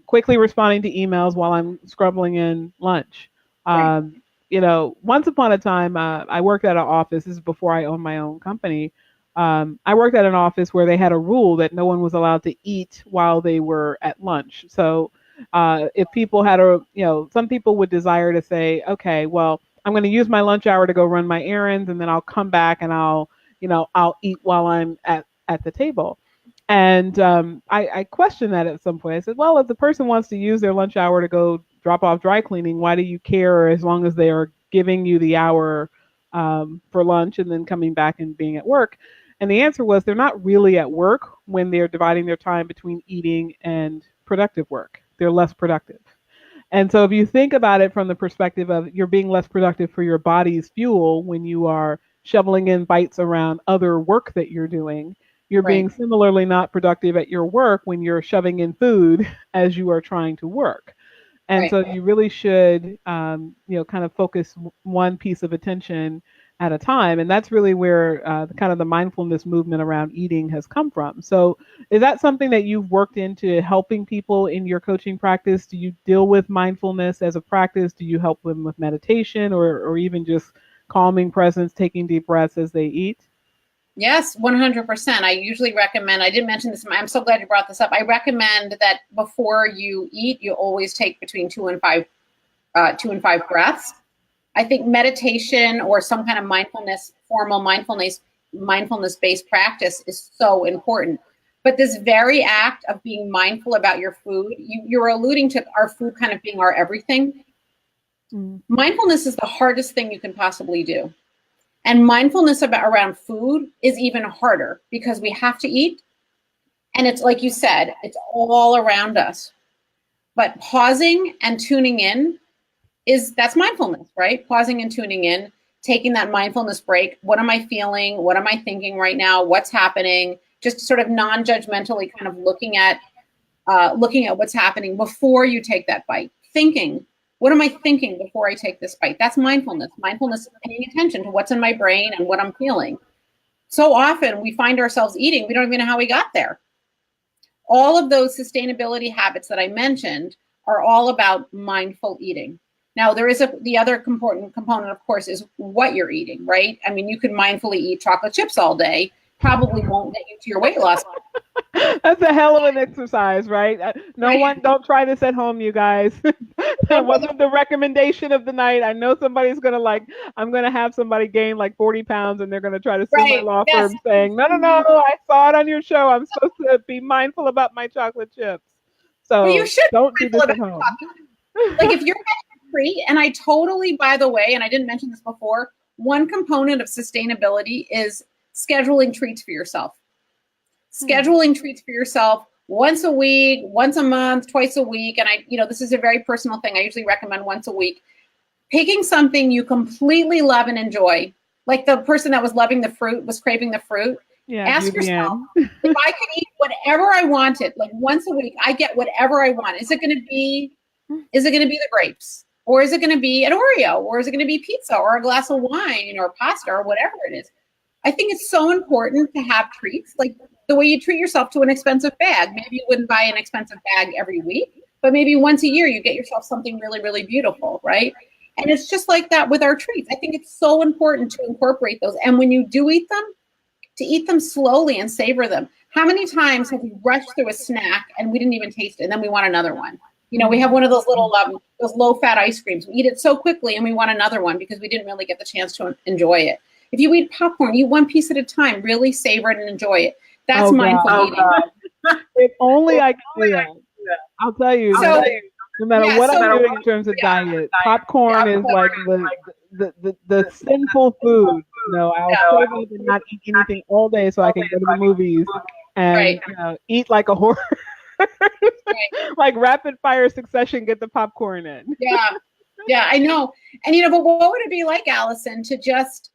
quickly responding to emails while I'm scrubbing in lunch. right. Once upon a time, I worked at an office. This is before I owned my own company. I worked at an office where they had a rule that no one was allowed to eat while they were at lunch. So if people had some people would desire to say, okay, well, I'm going to use my lunch hour to go run my errands, and then I'll come back and I'll eat while I'm at the table. And I questioned that at some point. I said, well, if the person wants to use their lunch hour to go drop off dry cleaning, why do you care, as long as they are giving you the hour for lunch and then coming back and being at work? And the answer was, they're not really at work when they're dividing their time between eating and productive work. They're less productive. And so if you think about it from the perspective of, you're being less productive for your body's fuel when you are shoveling in bites around other work that you're doing, you're being Right. similarly not productive at your work when you're shoving in food as you are trying to work. And Right. so you really should, kind of focus one piece of attention at a time. And that's really where kind of the mindfulness movement around eating has come from. So is that something that you've worked into helping people in your coaching practice? Do you deal with mindfulness as a practice? Do you help them with meditation, or even just calming presence, taking deep breaths as they eat? Yes, 100%. I usually recommend, I didn't mention this, I'm so glad you brought this up. I recommend that before you eat, you always take between 2 and 5 breaths. I think meditation or some kind of mindfulness, formal mindfulness-based practice is so important. But this very act of being mindful about your food, you're alluding to our food kind of being our everything. Mm. Mindfulness is the hardest thing you can possibly do. And mindfulness around food is even harder because we have to eat. And it's like you said, it's all around us. But pausing and tuning in that's mindfulness, right? Pausing and tuning in, taking that mindfulness break. What am I feeling? What am I thinking right now? What's happening? Just sort of non-judgmentally kind of looking at what's happening before you take that bite. Thinking, what am I thinking before I take this bite? That's mindfulness. Mindfulness is paying attention to what's in my brain and what I'm feeling. So often we find ourselves eating, we don't even know how we got there. All of those sustainability habits that I mentioned are all about mindful eating. Now, there is the other component, of course, is what you're eating, right? I mean, you could mindfully eat chocolate chips all day, probably won't get you to your weight loss. That's a hell of an exercise, right? No Right? one, don't try this at home, you guys. That wasn't the recommendation of the night. I know somebody's I'm gonna have somebody gain like 40 pounds, and they're gonna try to sue my Right. law Yes. firm saying, no, no, no, I saw it on your show. I'm supposed to be mindful about my chocolate chips. Well, you So should don't be do mindful this about at home. like if you're getting a treat, and I totally, by the way, and I didn't mention this before, one component of sustainability is scheduling treats for yourself. Hmm. Scheduling treats for yourself once a week, once a month, twice a week. And this is a very personal thing. I usually recommend once a week. Picking something you completely love and enjoy, like the person that was loving the fruit, was craving the fruit. Yeah, Ask yourself, Julianne. if I could eat whatever I wanted, like once a week, I get whatever I want. Is it going to be the grapes? Or is it going to be an Oreo? Or is it going to be pizza or a glass of wine or pasta or whatever it is? I think it's so important to have treats, like the way you treat yourself to an expensive bag. Maybe you wouldn't buy an expensive bag every week, but maybe once a year you get yourself something really, really beautiful, right? And it's just like that with our treats. I think it's so important to incorporate those. And when you do eat them, to eat them slowly and savor them. How many times have we rushed through a snack and we didn't even taste it, and then we want another one? We have one of those little, those low-fat ice creams. We eat it so quickly, and we want another one because we didn't really get the chance to enjoy it. If you eat popcorn, eat one piece at a time. Really savor it and enjoy it. That's Oh mindful God. eating. If only I could do that. I'll tell you. So No matter Yeah, what I'm so doing in terms of diet, popcorn is popcorn. like the sinful food. I'll save up and not eat anything all day so I can go to the movies and Right, eat like a horse, right. like rapid fire succession. Get the popcorn in. Yeah, yeah, I know. And but what would it be like, Allison, to just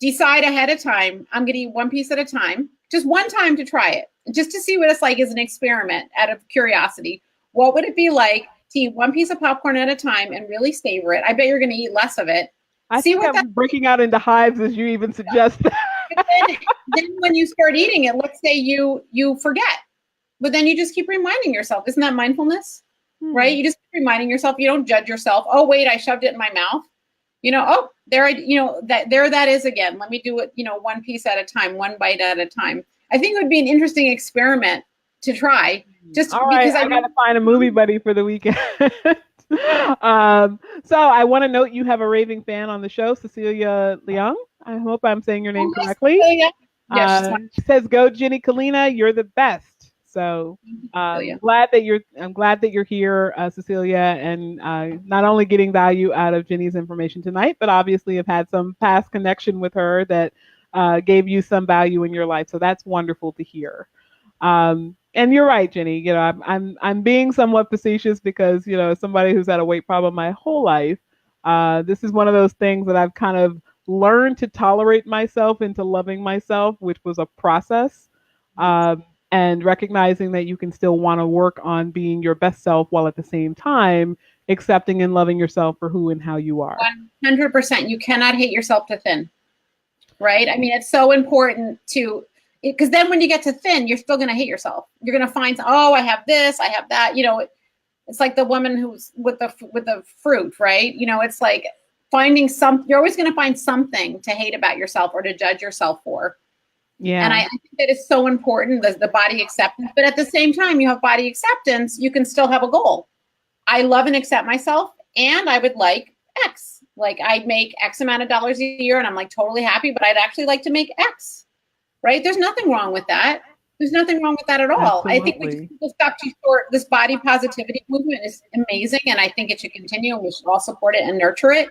decide ahead of time, I'm going to eat one piece at a time, just one time to try it, just to see what it's like as an experiment out of curiosity. What would it be like to eat one piece of popcorn at a time and really savor it? I bet you're going to eat less of it. I See think what that. I'm breaking out into hives as you even suggest. But then when you start eating it, let's say you forget, but then you just keep reminding yourself. Isn't that mindfulness? Right? You just keep reminding yourself. You don't judge yourself. Oh, wait, I shoved it in my mouth. Oh, that is again. Let me do it, one piece at a time, one bite at a time. I think it would be an interesting experiment to try. Just all because right, I gotta find a movie buddy for the weekend. So I want to note you have a raving fan on the show, Cecilia Leung. I hope I'm saying your name correctly. Yeah, She says, "Go, Jenny Kalina, you're the best." So I'm glad that you're here, Cecilia, and not only getting value out of Jenny's information tonight, but obviously have had some past connection with her that gave you some value in your life. So that's wonderful to hear. And you're right, Jenny. I'm being somewhat facetious because as somebody who's had a weight problem my whole life, this is one of those things that I've kind of learned to tolerate myself into loving myself, which was a process. And recognizing that you can still want to work on being your best self while at the same time accepting and loving yourself for who and how you are. 100%. You cannot hate yourself to thin, right? I mean, it's so important because then when you get to thin, you're still going to hate yourself. You're going to find, oh, I have this, I have that. It's like the woman who's with the fruit, right? It's like finding you're always going to find something to hate about yourself or to judge yourself for. Yeah. And I think that is so important, the body acceptance. But at the same time, you have body acceptance, you can still have a goal. I love and accept myself, and I would like X. Like I'd make X amount of dollars a year, and I'm like totally happy, but I'd actually like to make X. Right? There's nothing wrong with that. There's nothing wrong with that at all. Absolutely. I think we just stop too short. This body positivity movement is amazing, and I think it should continue, and we should all support it and nurture it,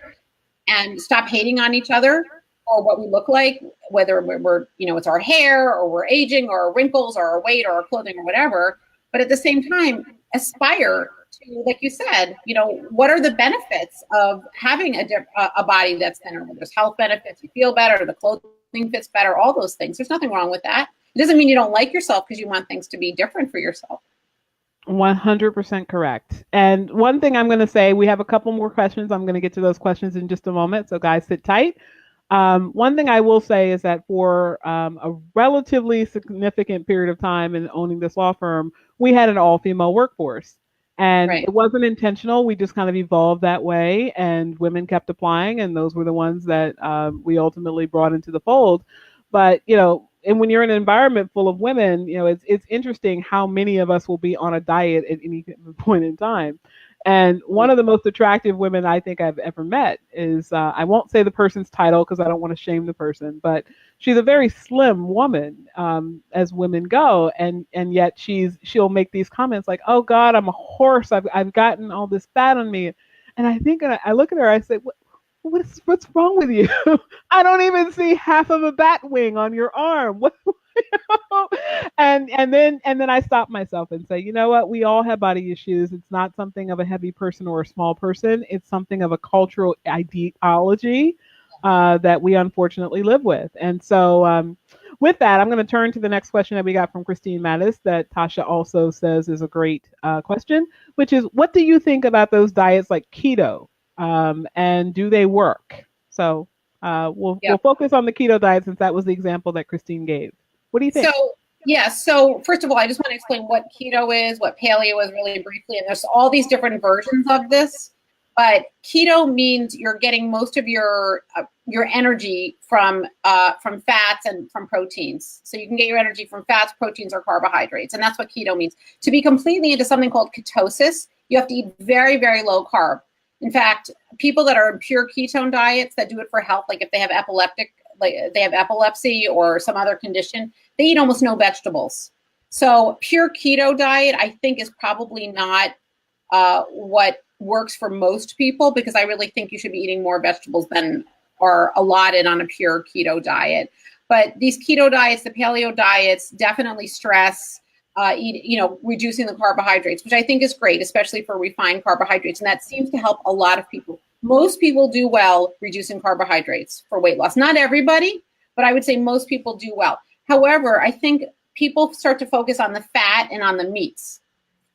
and stop hating on each other or what we look like, whether we're it's our hair or we're aging or our wrinkles or our weight or our clothing or whatever. But at the same time, aspire to, like you said, what are the benefits of having a body that's thinner? There's health benefits, you feel better, the clothing fits better, all those things. There's nothing wrong with that. It doesn't mean you don't like yourself because you want things to be different for yourself. 100% correct. And one thing I'm going to say, we have a couple more questions. I'm going to get to those questions in just a moment. So guys, sit tight. One thing I will say is that for a relatively significant period of time in owning this law firm, we had an all-female workforce. And It wasn't intentional. We just kind of evolved that way, and women kept applying, and those were the ones that we ultimately brought into the fold. But, and when you're in an environment full of women, it's interesting how many of us will be on a diet at any point in time. And one of the most attractive women I think I've ever met is, I won't say the person's title because I don't want to shame the person, but she's a very slim woman, as women go. And yet she'll make these comments like, oh God, I'm a horse. I've gotten all this fat on me. And I think, and I look at her, I say, what's wrong with you? I don't even see half of a bat wing on your arm. What? and then I stop myself and say, you know what? We all have body issues. It's not something of a heavy person or a small person. It's something of a cultural ideology that we unfortunately live with. And so, with that, I'm going to turn to the next question that we got from Christine Mattis that Tasha also says is a great question, which is, what do you think about those diets like keto? And do they work? So we'll focus on the keto diet since that was the example that Christine gave. What do you think? So first of all, I just want to explain what keto is, what paleo is really briefly, and there's all these different versions of this. But keto means you're getting most of your energy from fats and from proteins. So you can get your energy from fats, proteins, or carbohydrates, and that's what keto means. To be completely into something called ketosis, you have to eat very, very low carb. In fact, people that are in pure ketone diets that do it for health, like if they have epilepsy or some other condition, they eat almost no vegetables. So pure keto diet, I think, is probably not what works for most people, because I really think you should be eating more vegetables than are allotted on a pure keto diet. But these keto diets, the paleo diets, definitely stress reducing the carbohydrates, which I think is great, especially for refined carbohydrates. And that seems to help a lot of people. Most people do well reducing carbohydrates for weight loss. Not everybody, but I would say most people do well. However, I think people start to focus on the fat and on the meats.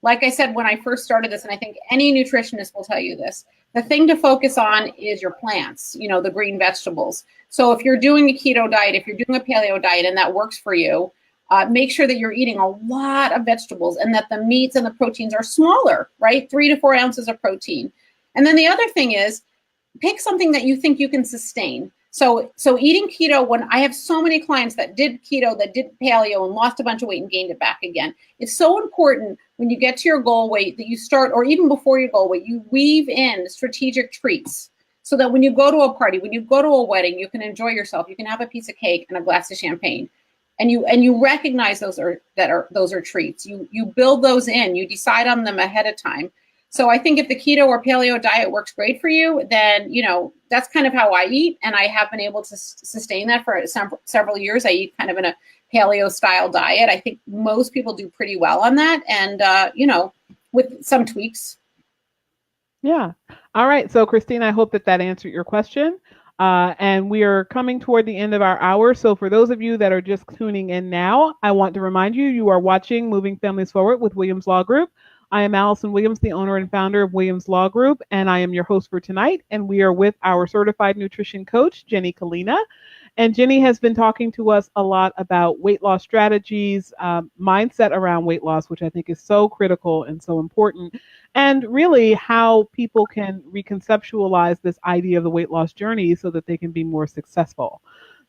Like I said, when I first started this, and I think any nutritionist will tell you this, the thing to focus on is your plants, the green vegetables. So if you're doing a keto diet, if you're doing a paleo diet and that works for you, make sure that you're eating a lot of vegetables and that the meats and the proteins are smaller, right? 3 to 4 ounces of protein. And then the other thing is pick something that you think you can sustain. So eating keto, when I have so many clients that did keto, that did paleo and lost a bunch of weight and gained it back again, it's so important when you get to your goal weight that you start, or even before your goal weight, you weave in strategic treats so that when you go to a party, when you go to a wedding, you can enjoy yourself. You can have a piece of cake and a glass of champagne. And you recognize those are treats. You build those in. You decide on them ahead of time. So I think if the keto or paleo diet works great for you, then that's kind of how I eat, and I have been able to sustain that for several years. I eat kind of in a paleo style diet. I think most people do pretty well on that, and with some tweaks. Yeah. All right. So Christine, I hope that answered your question. And we are coming toward the end of our hour. So for those of you that are just tuning in now, I want to remind you, you are watching Moving Families Forward with Williams Law Group. I am Allison Williams, the owner and founder of Williams Law Group, and I am your host for tonight. And we are with our certified nutrition coach, Jenny Kalina. And Jenny has been talking to us a lot about weight loss strategies, mindset around weight loss, which I think is so critical and so important, and really how people can reconceptualize this idea of the weight loss journey so that they can be more successful.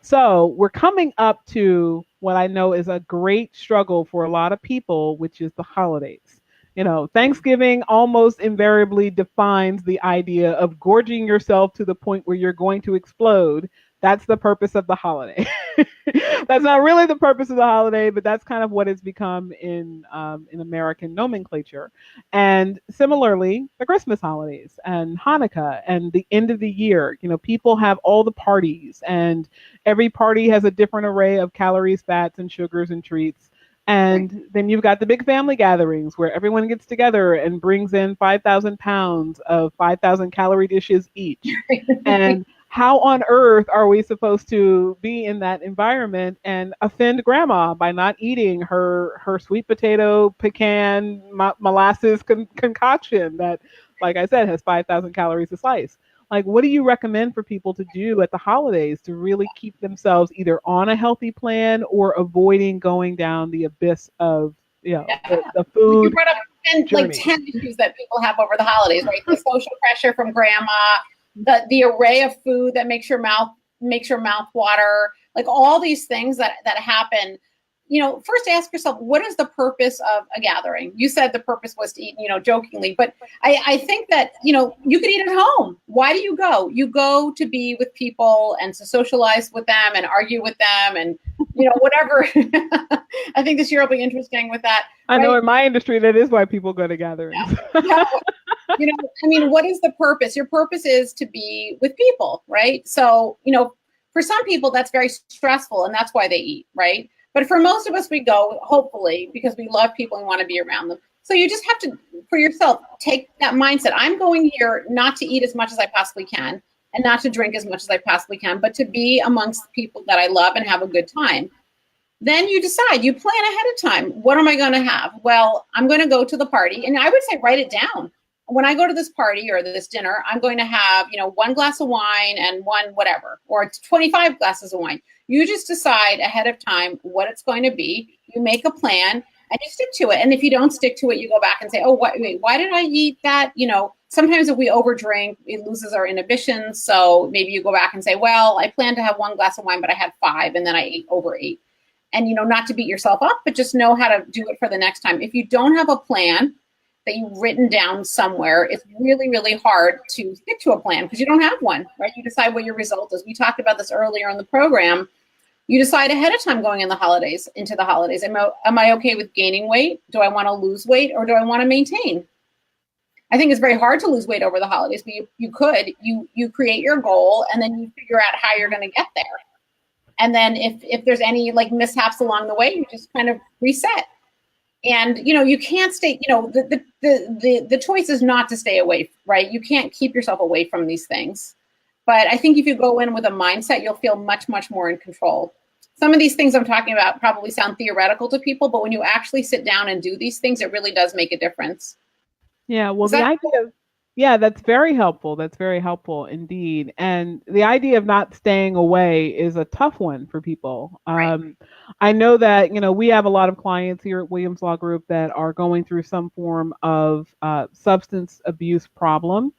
So we're coming up to what I know is a great struggle for a lot of people, which is the holidays. Thanksgiving almost invariably defines the idea of gorging yourself to the point where you're going to explode. That's the purpose of the holiday. That's not really the purpose of the holiday, but that's kind of what it's become in American nomenclature. And similarly, the Christmas holidays and Hanukkah and the end of the year, people have all the parties, and every party has a different array of calories, fats, and sugars and treats. And then you've got the big family gatherings where everyone gets together and brings in 5,000 pounds of 5,000 calorie dishes each. And how on earth are we supposed to be in that environment and offend grandma by not eating her sweet potato pecan molasses concoction that, like I said, has 5,000 calories a slice? Like, what do you recommend for people to do at the holidays to really keep themselves either on a healthy plan or avoiding going down the abyss of the food? You brought up 10 issues that people have over the holidays, right? The social pressure from grandma, the array of food that makes your mouth water, like all these things that happen. First ask yourself, what is the purpose of a gathering? You said the purpose was to eat, jokingly, but I think that, you could eat at home. Why do you go? You go to be with people and to socialize with them and argue with them and, whatever. I think this year will be interesting with that. I know in my industry, that is why people go to gatherings. Yeah. What is the purpose? Your purpose is to be with people, right? So, for some people, that's very stressful and that's why they eat, right? But for most of us, we go, hopefully, because we love people and want to be around them. So you just have to, for yourself, take that mindset. I'm going here not to eat as much as I possibly can and not to drink as much as I possibly can, but to be amongst people that I love and have a good time. Then you decide, you plan ahead of time. What am I going to have? Well, I'm going to go to the party. And I would say write it down. When I go to this party or this dinner, I'm going to have, 1 glass of wine and one whatever, or 25 glasses of wine. You just decide ahead of time what it's going to be. You make a plan and you stick to it. And if you don't stick to it, you go back and say, oh, wait, why did I eat that? Sometimes if we overdrink, it loses our inhibitions. So maybe you go back and say, well, I planned to have 1 glass of wine, but I had 5 and then I ate over 8. And, not to beat yourself up, but just know how to do it for the next time. If you don't have a plan that you've written down somewhere, it's really, really hard to stick to a plan because you don't have one, right? You decide what your result is. We talked about this earlier in the program. You decide ahead of time going into the holidays. Am I okay with gaining weight? Do I want to lose weight or do I want to maintain? I think it's very hard to lose weight over the holidays, but you create your goal and then you figure out how you're going to get there. And then if there's any like mishaps along the way, you just kind of reset. And, you can't stay, the choice is not to stay away, right? You can't keep yourself away from these things. But I think if you go in with a mindset, you'll feel much, much more in control. Some of these things I'm talking about probably sound theoretical to people, but when you actually sit down and do these things, it really does make a difference. Yeah, well, the idea of, yeah, that's very helpful. That's very helpful indeed. And the idea of not staying away is a tough one for people. Right. I know that, we have a lot of clients here at Williams Law Group that are going through some form of substance abuse problem.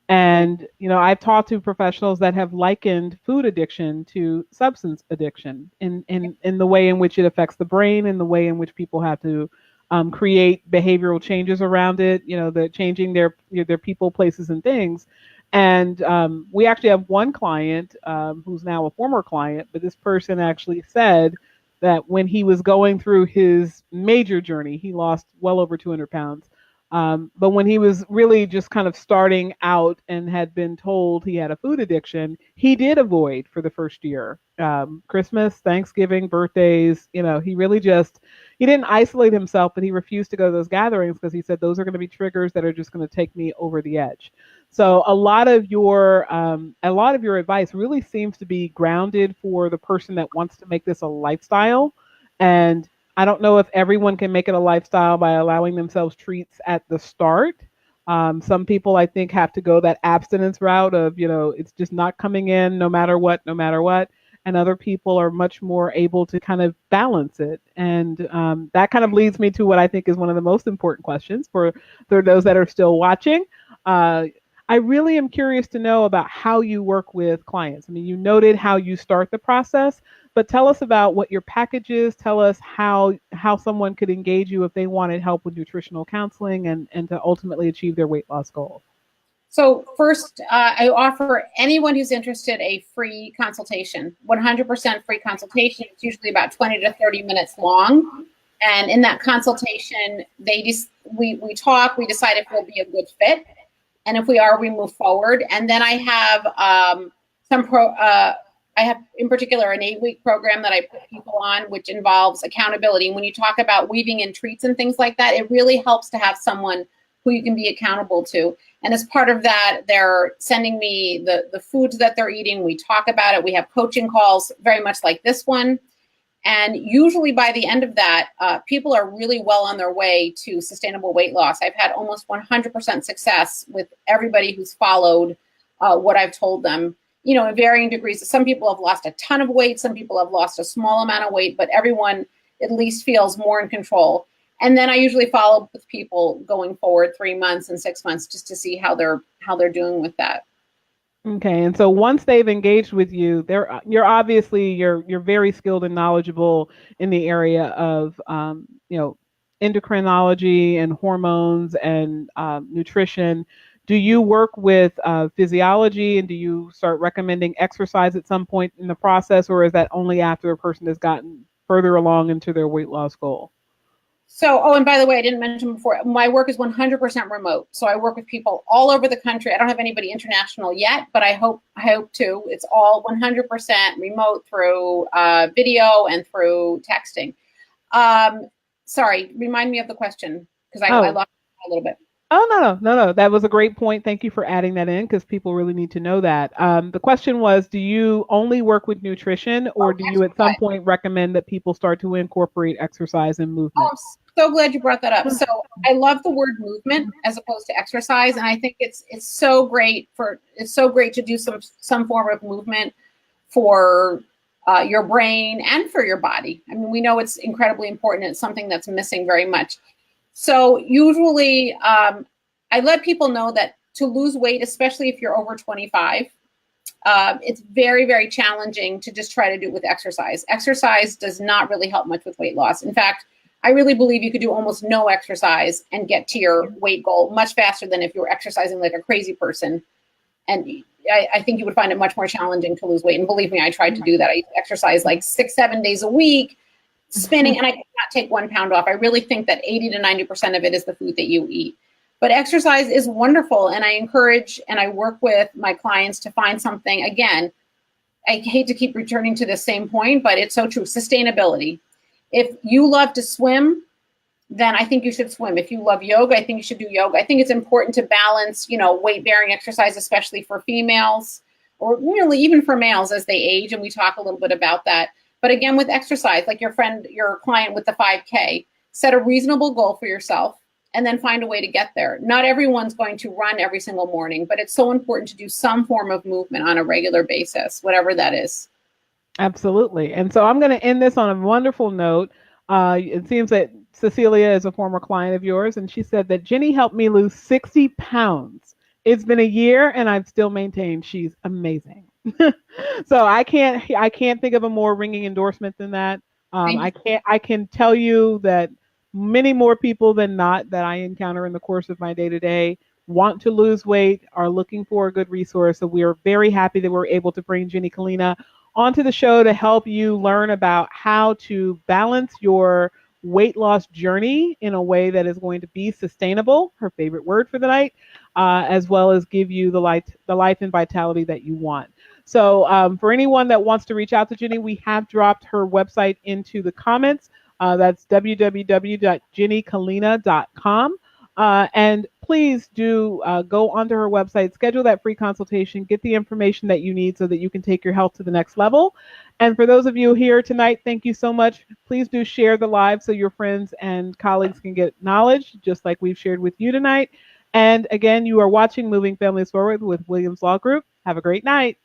And, I've talked to professionals that have likened food addiction to substance addiction in the way in which it affects the brain and the way in which people have to create behavioral changes around it. They're changing their people, places, and things. And we actually have one client who's now a former client, but this person actually said that when he was going through his major journey, he lost well over 200 pounds. But when he was really just kind of starting out and had been told he had a food addiction, he did avoid for the first year. Christmas, Thanksgiving, birthdays, he didn't isolate himself, but he refused to go to those gatherings because he said those are going to be triggers that are just going to take me over the edge. So a lot of your advice really seems to be grounded for the person that wants to make this a lifestyle. And I don't know if everyone can make it a lifestyle by allowing themselves treats at the start. Some people, I think, have to go that abstinence route of, it's just not coming in no matter what, no matter what. And other people are much more able to kind of balance it. And that kind of leads me to what I think is one of the most important questions for those that are still watching. I really am curious to know about how you work with clients. I mean, you noted how you start the process, but tell us about what your package is. Tell us how someone could engage you if they wanted help with nutritional counseling and to ultimately achieve their weight loss goal. So first, I offer anyone who's interested a free consultation, 100% free consultation. It's usually about 20 to 30 minutes long. And in that consultation, we talk, we decide if we'll be a good fit. And if we are, we move forward. And then I have I have in particular an 8-week program that I put people on, which involves accountability. And when you talk about weaving in treats and things like that, it really helps to have someone who you can be accountable to. And as part of that, they're sending me the foods that they're eating. We talk about it. We have coaching calls very much like this one. And usually by the end of that, people are really well on their way to sustainable weight loss. I've had almost 100% success with everybody who's followed what I've told them, in varying degrees. Some people have lost a ton of weight. Some people have lost a small amount of weight, but everyone at least feels more in control. And then I usually follow up with people going forward 3 months and 6 months just to see how they're doing with that. Okay, and so once they've engaged with you, you're very skilled and knowledgeable in the area of endocrinology and hormones and nutrition. Do you work with physiology, and do you start recommending exercise at some point in the process, or is that only after a person has gotten further along into their weight loss goal? So, and by the way, I didn't mention before, my work is 100% remote. So I work with people all over the country. I don't have anybody international yet, but I hope to. It's all 100% remote through video and through texting. Sorry, remind me of the question because I lost it a little bit. Oh, no. That was a great point. Thank you for adding that in because people really need to know that. The question was, do you only work with nutrition or do you at some point recommend that people start to incorporate exercise and movement? Oh, I'm so glad you brought that up. So I love the word movement as opposed to exercise. And I think it's so great to do some form of movement for your brain and for your body. I mean, we know it's incredibly important. It's something that's missing very much. So usually I let people know that to lose weight, especially if you're over 25, it's very, very challenging to just try to do it with exercise. Exercise does not really help much with weight loss. In fact, I really believe you could do almost no exercise and get to your weight goal much faster than if you were exercising like a crazy person. And I think you would find it much more challenging to lose weight. And believe me, I tried to do that. I used to exercise like 6-7 days a week, spinning, and I could not take 1 pound off. I really think that 80 to 90% of it is the food that you eat. But exercise is wonderful, and I encourage and I work with my clients to find something. Again, I hate to keep returning to the same point, but it's so true. Sustainability. If you love to swim, then I think you should swim. If you love yoga, I think you should do yoga. I think it's important to balance, weight bearing exercise, especially for females, or really even for males as they age. And we talk a little bit about that. But again, with exercise, like your client with the 5K, set a reasonable goal for yourself and then find a way to get there. Not everyone's going to run every single morning, but it's so important to do some form of movement on a regular basis, whatever that is. Absolutely. And so I'm going to end this on a wonderful note. It seems that Cecilia is a former client of yours, and she said that Jenny helped me lose 60 pounds. It's been a year, and I've still maintained she's amazing. So I can't think of a more ringing endorsement than that. I can tell you that many more people than not that I encounter in the course of my day to day want to lose weight, are looking for a good resource. So we are very happy that we're able to bring Jenny Kalina onto the show to help you learn about how to balance your weight loss journey in a way that is going to be sustainable, her favorite word for the night, as well as give you the life and vitality that you want. So for anyone that wants to reach out to Jenny, we have dropped her website into the comments. That's www.jennykalina.com. And please do go onto her website, schedule that free consultation, get the information that you need so that you can take your health to the next level. And for those of you here tonight, thank you so much. Please do share the live so your friends and colleagues can get knowledge, just like we've shared with you tonight. And again, you are watching Moving Families Forward with Williams Law Group. Have a great night.